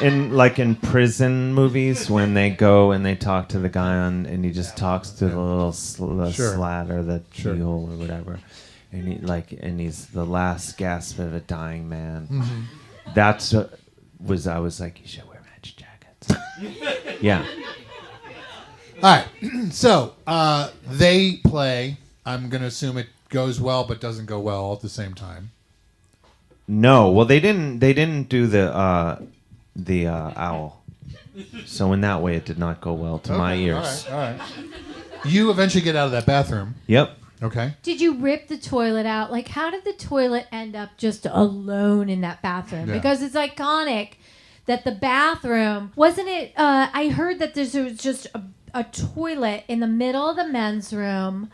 E: in prison movies when they go and they talk to the guy and he just talks through the little
C: Sure.
E: slat or the
C: Sure.
E: keyhole or whatever, and he's the last gasp of a dying man. That's I was like, you should wear matching jackets. Yeah.
C: All right. So they play. I'm going to assume it goes well, but doesn't go well all at the same time.
E: No, well they didn't do the owl. So in that way, it did not go well to my ears.
C: All right. You eventually get out of that bathroom.
E: Yep.
C: Okay.
D: Did you rip the toilet out? Like, how did the toilet end up just alone in that bathroom?
C: Yeah.
D: Because it's iconic that the bathroom, wasn't it? I heard that there was just a toilet in the middle of the men's room,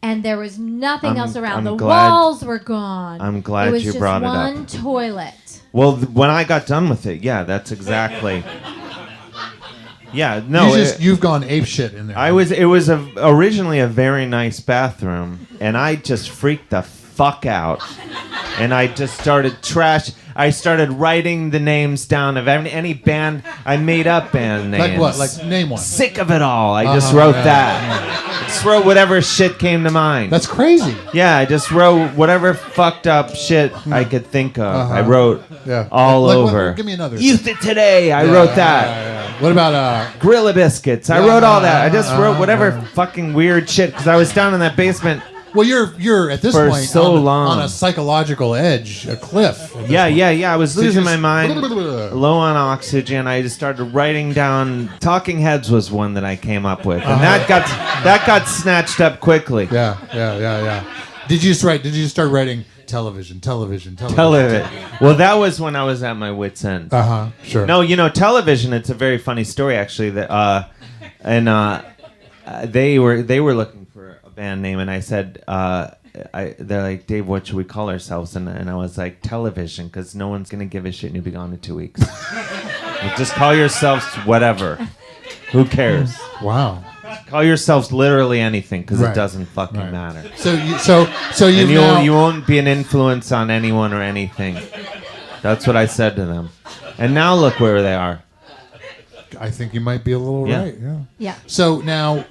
D: and there was nothing else around.
E: I'm
D: The
E: glad-
D: walls were gone.
E: I'm glad
D: it was
E: you
D: just
E: brought it up.
D: one toilet.
E: Well, when I got done with it, yeah, that's exactly. Yeah, no.
C: You've gone ape shit in there.
E: It was originally a very nice bathroom, and I just freaked the fuck out, and I just started I started writing the names down of any band. I made up band names.
C: Like what? Like name one.
E: Sick of it all. I just wrote that. Just wrote whatever shit came to mind.
C: That's crazy.
E: Yeah, I just wrote whatever fucked up shit I could think of. I wrote
C: Yeah.
E: all
C: Like, what-
E: over.
C: give me another.
E: Youth of Today. I wrote that.
C: What about
E: Gorilla Biscuits. I wrote all that. I just wrote whatever fucking weird shit because I was down in that basement.
C: Well, you're at this
E: For
C: point
E: so long.
C: on a psychological edge, a cliff. at this
E: Yeah,
C: point.
E: yeah. I was
C: So you
E: losing
C: just-
E: my mind, low on oxygen. I just started writing down. Talking Heads was one that I came up with, and that got snatched up quickly.
C: Yeah. Did you just start writing television.
E: Well, that was when I was at my wit's end.
C: Sure.
E: No, television. It's a very funny story, actually. That they were looking for a band name, and I said, they're like, Dave, what should we call ourselves? And I was like, television, because no one's gonna give a shit, and you'll be gone in 2 weeks. Just call yourselves whatever. Who cares?
C: Wow.
E: Call yourselves literally anything, because it doesn't fucking matter.
C: So
E: you won't be an influence on anyone or anything. That's what I said to them. And now look where they are.
C: I think you might be a little right. Yeah.
D: Yeah.
C: So now,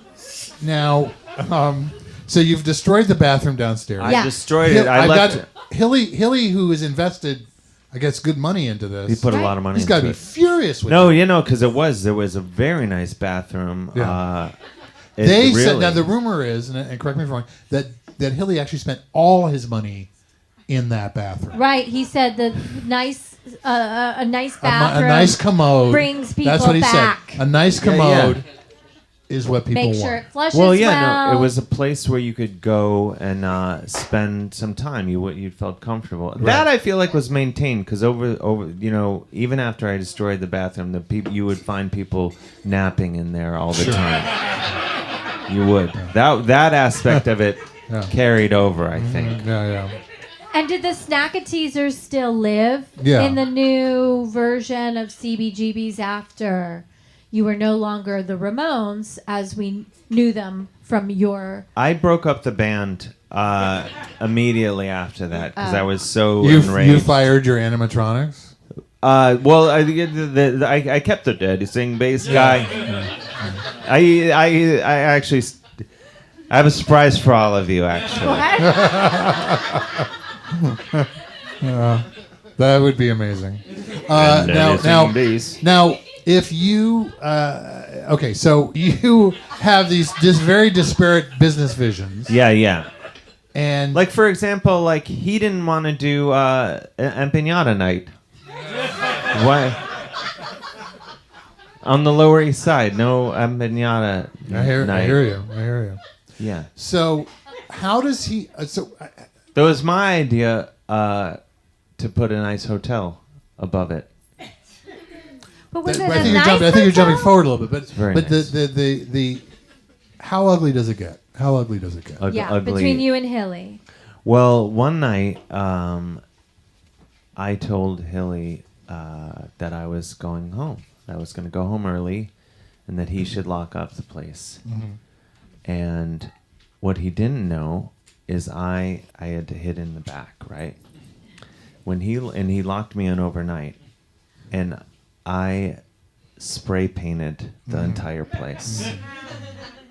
C: so you've destroyed the bathroom downstairs.
E: I destroyed it. I left it.
C: Hilly, who has invested, I guess, good money into this.
E: He put a lot of money
C: He's
E: into
C: got to be
E: it.
C: furious with
E: No,
C: you.
E: because there was a very nice bathroom.
C: Yeah.
E: They
C: said, now the rumor is, and correct me if I'm wrong, that Hilly actually spent all his money in that bathroom.
D: Right. He said the nice, a nice bathroom.
C: A nice commode
D: brings people
C: That's what he
D: back.
C: said. A nice commode is what people
D: Make sure
C: want.
D: it flushes
E: no,
D: well.
E: it was a place where you could go and spend some time. You felt comfortable.
C: Right.
E: That I feel like was maintained because over even after I destroyed the bathroom, you would find people napping in there all the time. You would. That aspect of it carried over, I think.
C: Yeah.
D: And did the Snackateasers still live
C: Yeah.
D: in the new version of CBGB's after you were no longer the Ramones as we knew them from your...
E: I broke up the band immediately after that because I was so
C: You
E: enraged.
C: fired your animatronics?
E: Well, I kept the dancing bass guy. I actually I have a surprise for all of you. Actually,
C: That would be amazing. Now, if you okay, so you have these very disparate business visions.
E: Yeah.
C: And
E: Like for example, like he didn't want to do empanada night. Why? On the Lower East Side, no empanada
C: I hear you.
E: Yeah.
C: So, how does he?
E: That was my idea to put a nice hotel above it.
D: But was it
C: I
D: a
C: think
D: nice
C: you're jumping
D: hotel?
C: forward a little bit,
E: very
C: but
E: nice.
C: the how ugly does it get? How ugly does it get?
D: Yeah,
E: Ugly.
D: between you and Hilly.
E: Well, one night, I told Hilly that I was going home. I was going to go home early, and that he should lock up the place.
C: Mm-hmm.
E: And what he didn't know is I had to hid in the back, right? He locked me in overnight, and I spray painted the entire place.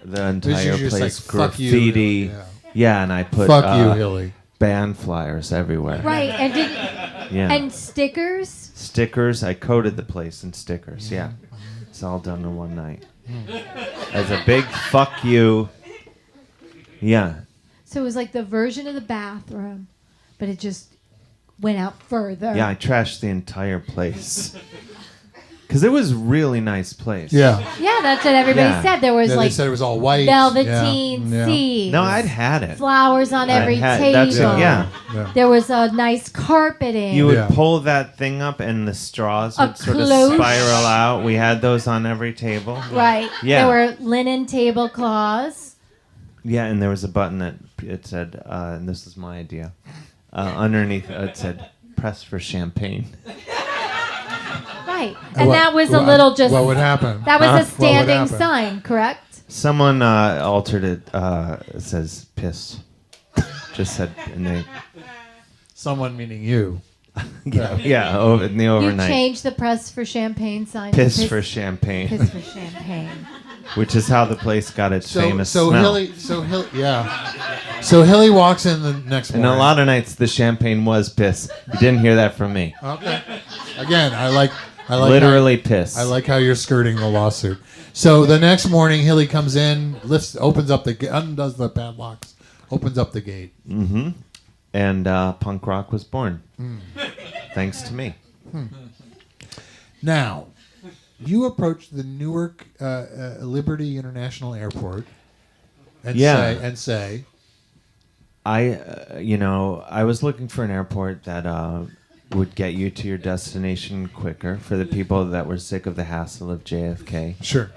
E: The entire
C: just
E: place,
C: like, fuck you,
E: graffiti.
C: yeah.
E: And I put
C: Fuck you, Hilly.
E: band flyers everywhere.
D: Right, and and stickers?
E: Stickers. I coated the place in stickers. Yeah. It's all done in one night. As a big fuck you. Yeah.
D: So it was like the version of the bathroom, but it just went out further.
E: Yeah, I trashed the entire place. Because it was a really nice place.
C: Yeah.
D: Yeah, that's what everybody
E: Yeah.
D: said. There was
C: They
D: like
C: said it was all white.
D: velveteen
C: Yeah.
D: seats.
E: No, I'd had it.
D: Flowers on every table.
E: That's it, yeah.
D: There was a nice carpeting.
E: You would
C: Yeah.
E: pull that thing up and the straws
D: A
E: would sort of
D: cloche.
E: spiral out. We had those on every table.
D: Right.
E: Yeah.
D: There were linen tablecloths.
E: Yeah, and there was a button that it said, and this is my idea, underneath it said, press for champagne.
D: Right. And that was a little just...
C: What would happen?
D: That was a
C: What would
D: standing
C: happen?
D: sign, correct?
E: Someone altered it. It says piss. Just said, and they,
C: Someone meaning you.
E: yeah, in the
D: You
E: overnight.
D: changed the press for champagne sign. to
E: Piss for champagne,
D: Piss for champagne.
E: which is how the place got its famous smell.
C: Hilly, So Hilly walks in the next
E: And
C: morning.
E: a lot of nights the champagne was piss. You didn't hear that from me.
C: Okay. Again, I like
E: Literally piss.
C: I like how you're skirting the lawsuit. So the next morning, Hilly comes in, undoes the padlocks, opens up the gate.
E: Mm-hmm. And punk rock was born. Thanks to me.
C: Now, you approach the Newark Liberty International Airport and say,
E: I was looking for an airport that would get you to your destination quicker for the people that were sick of the hassle of JFK.
C: Sure.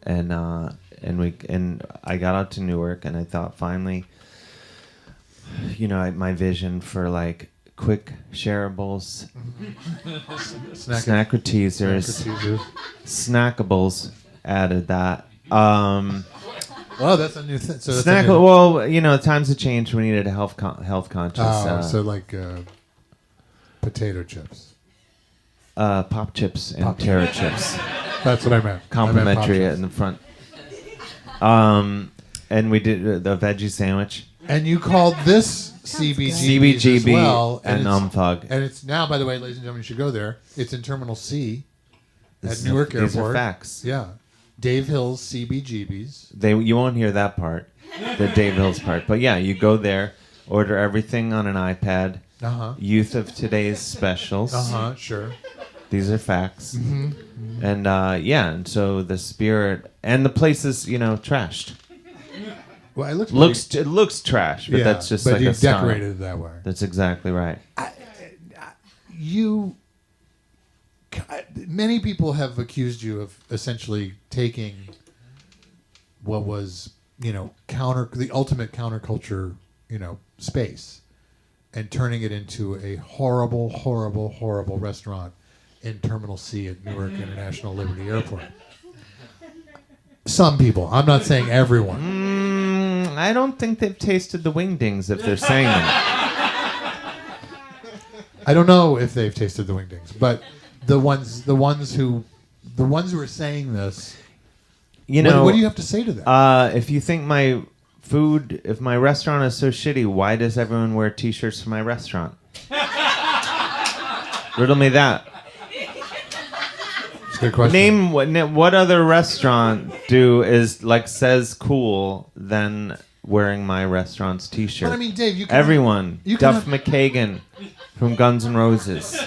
E: And I got out to Newark, and I thought finally, my vision for like quick shareables, snacker teasers, snackables, added that.
C: Well, that's a new thing. So that's
E: times have changed. We needed a health conscious.
C: So like potato chips,
E: pop chips, and terra chips.
C: That's what I meant.
E: Complimentary in the front. And we did the veggie sandwich.
C: And you called this CBGB as well,
E: and Umfug.
C: And it's now, by the way, ladies and gentlemen, you should go there. It's in Terminal C at Newark Airport.
E: These are facts.
C: Yeah. Dave Hill's CBGBs.
E: You won't hear that part, the Dave Hills part. But yeah, you go there, order everything on an iPad. Youth of today's specials.
C: Sure.
E: These are facts. Mm-hmm. And and so the spirit and the place is trashed.
C: Well, it
E: looks trash, but that's just like
C: you
E: a style.
C: decorated it that way.
E: That's exactly right.
C: Many people have accused you of essentially taking what was, the ultimate counterculture, space, and turning it into a horrible, horrible, horrible restaurant in Terminal C at Newark International Liberty Airport. Some people. I'm not saying everyone.
E: I don't think they've tasted the wingdings if they're saying that.
C: I don't know if they've tasted the wingdings, but the ones who are saying this, what do you have to say to that?
E: If you think if my restaurant is so shitty, why does everyone wear T-shirts for my restaurant? Riddle me that.
C: That's a good question.
E: Name what other restaurant says cool than wearing my restaurant's T-shirt?
C: But I mean, Dave,
E: everyone. Duff McKagan from Guns N' Roses.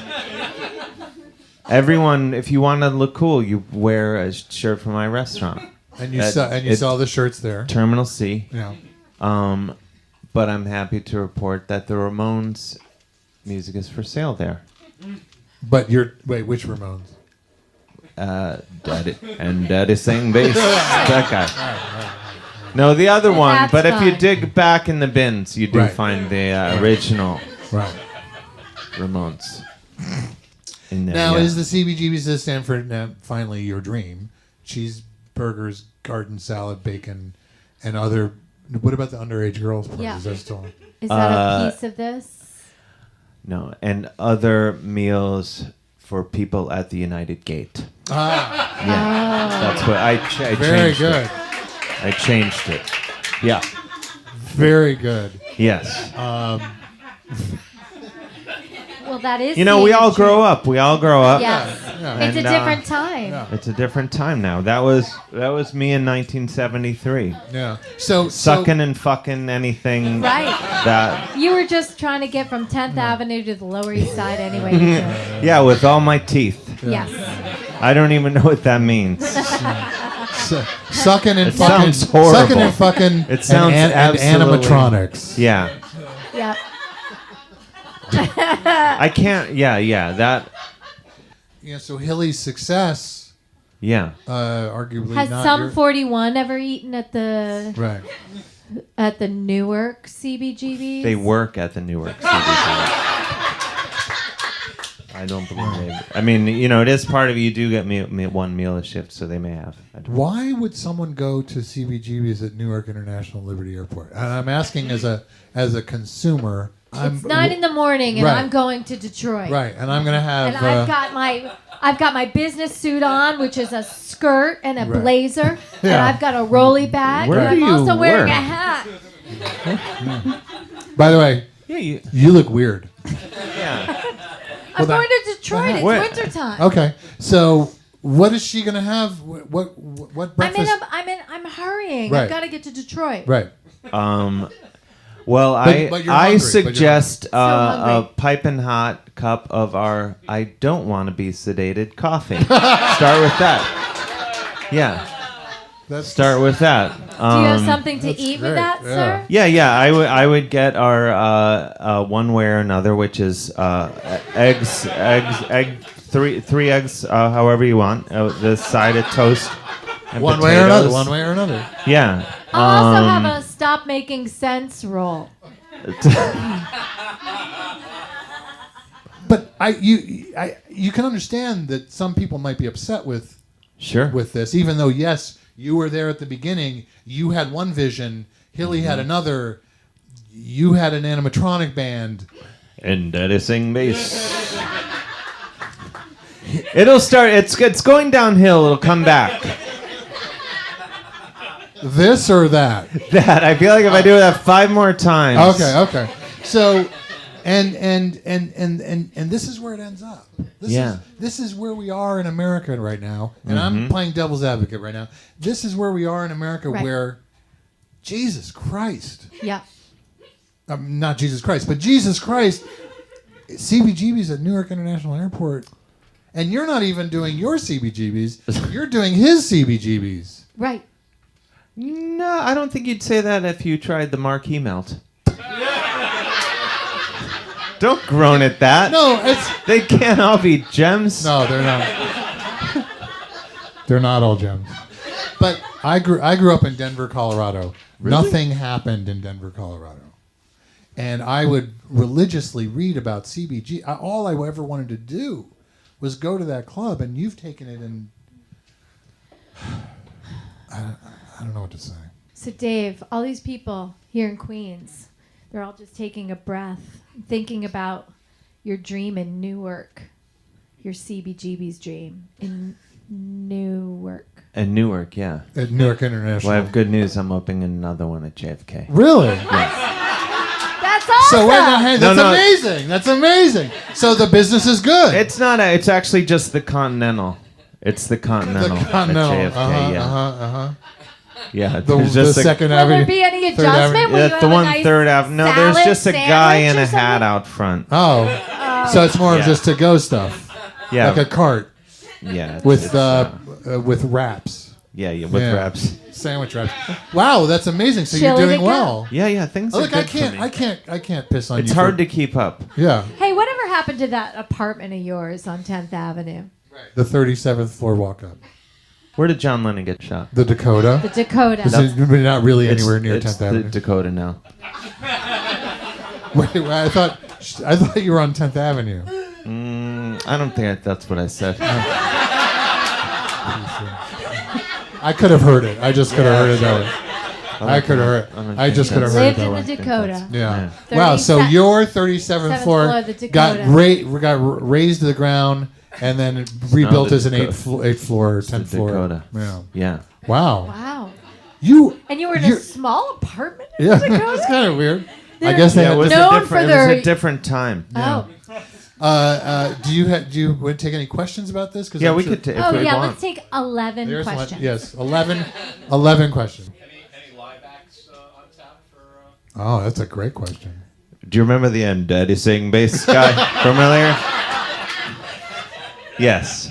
E: Everyone, if you want to look cool, you wear a shirt from my restaurant.
C: And you saw the shirts there.
E: Terminal C.
C: Yeah.
E: But I'm happy to report that the Ramones music is for sale there.
C: But which Ramones?
E: Daddy sang bass. That guy. No, the other one.
D: That's
E: but
D: fine.
E: if you dig back in the bins, you do find the original Ramones. In there,
C: now, is the CBGBs that stand for finally your dream? Cheeseburgers, garden salad, bacon, and other. What about the underage girls part?
D: Yeah.
C: Is that still?
D: Is that a piece of this?
E: No, and other meals for people at the United Gate. That's what I changed.
C: Very good.
E: I changed it. Yeah.
C: Very good.
E: Yes.
D: Well, that is.
E: We all grow up.
D: Yes.
C: Yeah.
D: It's a different time.
C: Yeah.
E: It's a different time now. That was me in 1973.
C: Yeah. So
E: sucking and fucking anything.
D: Right.
E: That.
D: You were just trying to get from 10th Avenue to the Lower East Side anyway.
E: Yeah, with all my teeth.
D: Yes.
E: I don't even know what that means.
C: Sucking and
E: It
C: fucking.
E: sounds horrible.
C: Sucking and fucking.
E: It sounds
C: and
E: absolutely.
C: animatronics.
E: Yeah.
D: Yep.
E: I can't. Yeah. That.
C: Yeah. So Hilly's success.
E: Yeah.
C: Arguably
D: Has
C: not
D: some
C: your...
D: 41 ever eaten at the Newark CBGBs?
E: They work at the Newark CBGB. I don't believe it. I mean, it is part of it. You do get one meal a shift, so they may have.
C: Why would someone go to CBGBs at Newark International Liberty Airport? And I'm asking as a consumer.
D: It's 9 in the morning, and I'm going to Detroit.
C: Right, and I'm gonna have.
D: And I've got my business suit on, which is a skirt and a blazer, and I've got a rolly bag,
E: Where
D: and I'm
E: do you
D: also wearing
E: work?
D: a hat.
C: By the way, you look weird.
E: Yeah.
D: I'm going to Detroit. It's
E: Where?
D: wintertime.
C: Okay, so what is she gonna have? What breakfast?
D: I'm hurrying.
C: Right.
D: I've got to get to Detroit.
C: Right.
E: Well,
C: But you're
E: I
C: hungry,
E: suggest a
D: hungry.
E: piping hot cup of our I don't want to be sedated coffee. Start with that. Yeah. Start with that.
D: Do you have something to eat with
C: great.
D: that, sir?
E: Yeah. I would get our one way or another, which is eggs, three eggs, however you want. The side of toast. And
C: One
E: potatoes.
C: way or another. One way or another.
E: Yeah.
D: I'll also have a stop making sense roll.
C: But you can understand that some people might be upset with this, even though yes, you were there at the beginning. You had one vision. Hilly had another. You had an animatronic band.
E: And Daddy sing bass. It'll start. It's going downhill. It'll come back.
C: This or that?
E: That I feel like if I do that 5 more times.
C: Okay. So, and this is where it ends up. This is where we are in America right now, and I'm playing devil's advocate right now. This is where we are in America, where Jesus Christ.
D: Yeah.
C: Not Jesus Christ, but Jesus Christ. CBGB's at Newark International Airport, and you're not even doing your CBGBs. You're doing his CBGBs.
D: Right.
E: No, I don't think you'd say that if you tried the marquee melt. Don't groan at that.
C: No,
E: they can't all be gems.
C: No, they're not. They're not all gems. But I grew up in Denver, Colorado.
E: Really?
C: Nothing happened in Denver, Colorado. And I would religiously read about CBG. All I ever wanted to do was go to that club, and you've taken it in. I don't know what to say.
D: So, Dave, all these people here in Queens, they're all just taking a breath, thinking about your dream in Newark, your CBGB's dream in Newark.
E: In Newark, yeah.
C: At Newark International.
E: Well, I have good news. I'm opening another one at JFK.
C: Really?
D: That's awesome.
C: So wait, hey, that's amazing. That's amazing. So the business is good.
E: It's not. It's actually just the Continental. It's the Continental.
C: The Continental.
E: At JFK, Yeah,
C: The Second
D: Will
C: Avenue.
D: there be any
C: Third
D: adjustment? Will you
E: the
D: have
E: one
D: a nice
E: Third Avenue. No, there's
D: salad
E: just a guy in
D: sandwich
E: a
D: or something?
E: hat out front.
C: Oh, so it's more of just to-go stuff.
E: Yeah,
C: Like a cart
E: yeah.
C: with wraps.
E: Yeah, with wraps.
C: Sandwich wraps. Wow, that's amazing. So
D: Chili
C: you're doing
D: to go.
C: well.
E: Yeah. Things
C: Oh,
E: are
C: look,
E: good
C: I can't piss on you.
E: It's hard to keep up.
C: Yeah.
D: Hey, whatever happened to that apartment of yours on 10th Avenue?
C: The 37th floor walk up.
E: Where did John Lennon get shot?
C: The Dakota.
D: The Dakota.
C: This is not really anywhere near
E: it's
C: 10th
E: the
C: Avenue.
E: Dakota now.
C: Wait, I thought you were on 10th Avenue.
E: I don't think that's what I said.
C: I could have heard it. I just could have heard it that way. I could have heard. I just could have heard it
D: Lived
C: that
D: in
C: way.
D: the Dakota.
C: Yeah. Wow. So your 37th
D: Seventh
C: floor
D: floor of the
C: got
D: Dakota.
C: got razed to the ground and then rebuilt
E: the
C: as an
E: Dakota.
C: eighth floor,
E: It's the
C: 10th floor.
E: Dakota.
C: Yeah.
E: Yeah.
C: Wow.
D: Wow.
C: And
D: you were in a small apartment in
C: Yeah,
D: the Dakota?
C: that's kind of weird. I guess they
E: Yeah,
C: had
E: it was
C: to-
D: Known
E: a different.
D: for
E: It
D: their-
E: was a different time.
D: Oh.
C: Do you want to take any questions about this?
E: Yeah, we could. If
D: Oh,
E: we
D: yeah,
E: want.
D: let's take 11
C: There's one.
D: questions.
C: Yes, 11 questions.
B: Any live acts on tap for?
C: Oh, that's a great question.
E: Do you remember the end Daddy sing bass guy from earlier? Yes.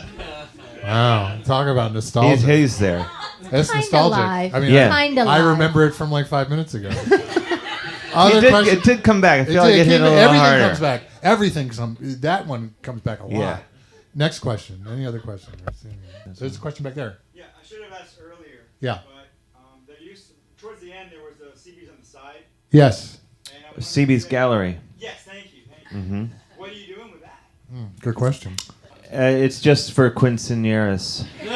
C: Wow, talk about nostalgia.
E: He's there.
C: That's
D: Kinda
C: nostalgic.
D: live.
C: I mean,
E: Yeah.
D: Kinda
C: I
D: live.
C: remember it from like 5 minutes ago.
E: It did come back. I feel like it hit a little
C: everything
E: harder.
C: comes back. Everything that one comes back a lot.
E: Yeah.
C: Next question. Any other question? There's a question back there.
F: Yeah, I should have asked earlier.
C: Yeah.
F: But there used towards the end there was a CBs on the side.
C: Yes.
F: And I was
E: CB's gallery.
F: Yes, thank you.
E: Mm-hmm.
F: What are you doing with that?
C: Good question.
E: It's just for quinceañeras. No.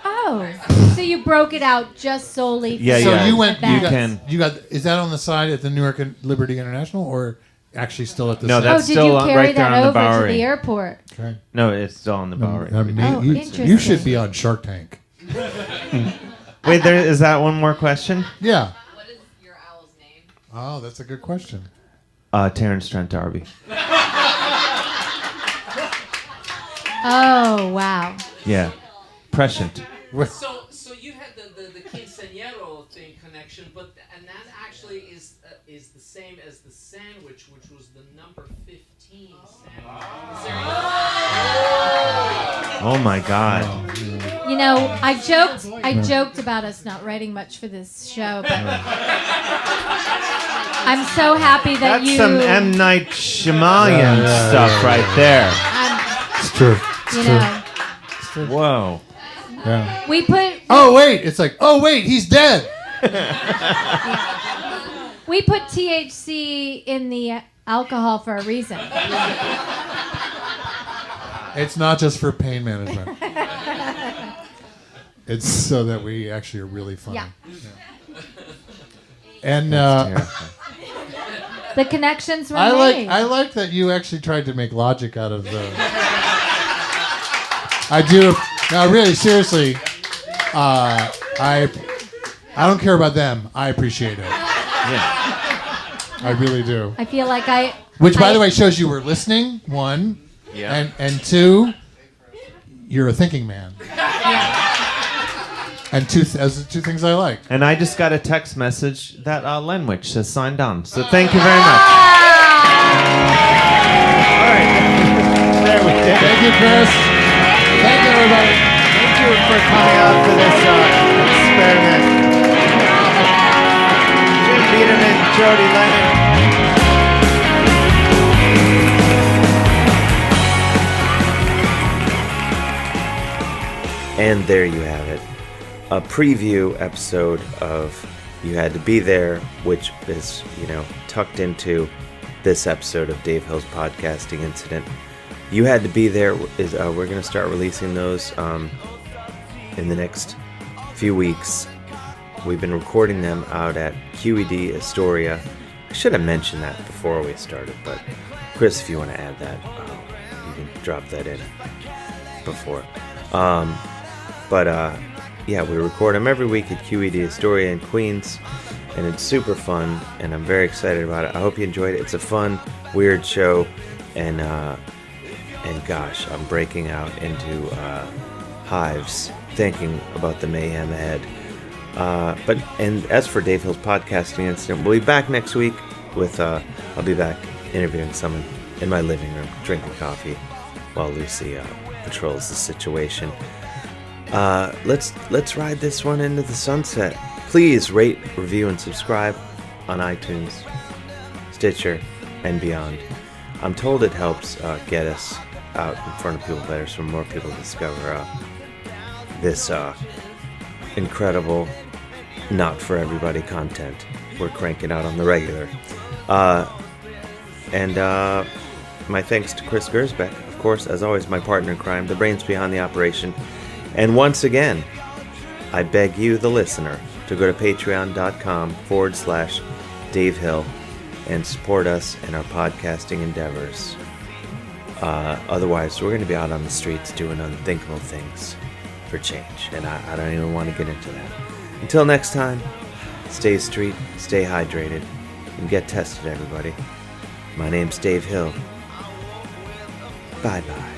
D: Oh. So you broke it out just solely for
E: Yeah,
C: So
E: yeah.
C: you went.
D: the
C: You
D: band.
C: got, you got. Is that on the side at the Newark Liberty International, or actually still at the?
E: No,
C: side?
E: that's
D: Oh, did
E: still
D: you
E: on-
D: carry
E: right there
D: that
E: on the
D: over to
E: Bowery.
D: the airport?
C: Okay.
E: No, it's still on the Bowery.
D: Oh,
C: you
D: interesting.
C: should be on Shark Tank.
E: Wait, is that one more question?
C: Yeah.
G: What is your owl's name?
C: Oh, that's a good question.
E: Terrence Trent D'Arby.
D: Oh, wow.
E: Yeah. Prescient.
G: So you had the quinceañero thing connection, and that actually is the same as the sandwich, which was the number 15 sandwich. Is there
E: Oh my God.
D: You know, I joked about us not writing much for this show, but I'm so happy that
E: That's some M. Night Shyamalan stuff right there.
C: It's true. It's true.
E: Whoa.
C: Yeah.
D: We put
C: Oh wait, it's like, oh wait, he's dead.
D: we put THC in the alcohol for a reason.
C: It's not just for pain management. It's so that we actually are really funny.
D: Yeah.
C: And
D: The connections were
C: I
D: made.
C: like that you actually tried to make logic out of the. I do. No, really, seriously. I don't care about them. I appreciate it.
E: Yeah.
C: I really do.
D: I feel like
C: Which, by the way, shows you were listening. One.
E: Yeah.
C: And two, you're a thinking man. And as the two things I like.
E: And I just got a text message that Lenwich has signed on. So thank you very much. All right. There we go.
C: Thank you, Chris. Thank you, everybody.
E: Thank you for coming out for this experiment. Jim Biederman, Jodi, Lennon.
A: And there you have it. A preview episode of You Had to Be There, which is, tucked into this episode of Dave Hill's Podcasting Incident. You Had to Be There is we're going to start releasing those in the next few weeks. We've been recording them out at Q.E.D. Astoria. I should have mentioned that before we started, but Chris, if you want to add that, you can drop that in before. Yeah, we record them every week at QED Astoria in Queens, and it's super fun, and I'm very excited about it. I hope you enjoyed it. It's a fun, weird show, and gosh, I'm breaking out into hives thinking about the mayhem ahead. And as for Dave Hill's Podcasting Incident, we'll be back next week with, I'll be back interviewing someone in my living room, drinking coffee, while Lucy patrols the situation. Let's ride this one into the sunset. Please rate, review, and subscribe on iTunes, Stitcher, and beyond. I'm told it helps get us out in front of people better, so more people discover this incredible, not for everybody content we're cranking out on the regular. And my thanks to Chris Gersbeck, of course, as always, my partner in crime, the brains behind the operation. And once again, I beg you, the listener, to go to patreon.com/Dave Hill and support us in our podcasting endeavors. Otherwise, we're going to be out on the streets doing unthinkable things for change, and I don't even want to get into that. Until next time, stay street, stay hydrated, and get tested, everybody. My name's Dave Hill. Bye-bye.